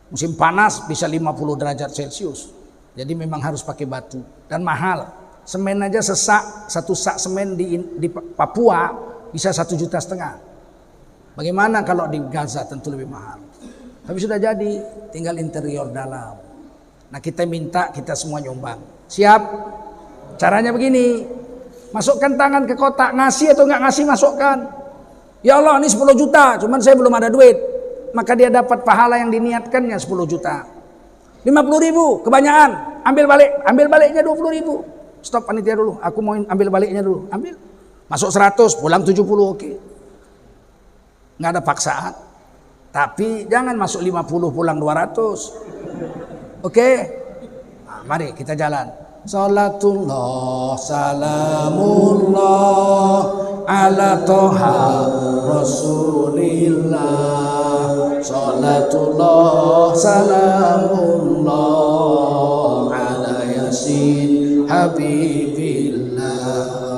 Musim panas bisa 50 derajat Celcius. Jadi memang harus pakai batu dan mahal. Semen aja satu sak semen di Papua bisa 1,5 juta. Bagaimana kalau di Gaza? Tentu lebih mahal. Tapi sudah jadi, tinggal interior dalam. Nah kita minta, kita semua nyumbang. Siap? Caranya begini, masukkan tangan ke kotak, ngasih atau nggak ngasih masukkan. Ya Allah ini 10 juta, cuman saya belum ada duit. Maka dia dapat pahala yang diniatkannya 10 juta. 50.000, kebanyakan. Ambil baliknya 20.000. Stop panitia dulu, aku mau ambil baliknya dulu. Ambil. Masuk 100, pulang 70, oke. Nggak ada paksaan. Tapi jangan masuk 50, pulang 200. Oke? Nah, mari kita jalan. Salatullah, salamullah ala toha rasulillah. Salatullah, salamullah ala yasin habib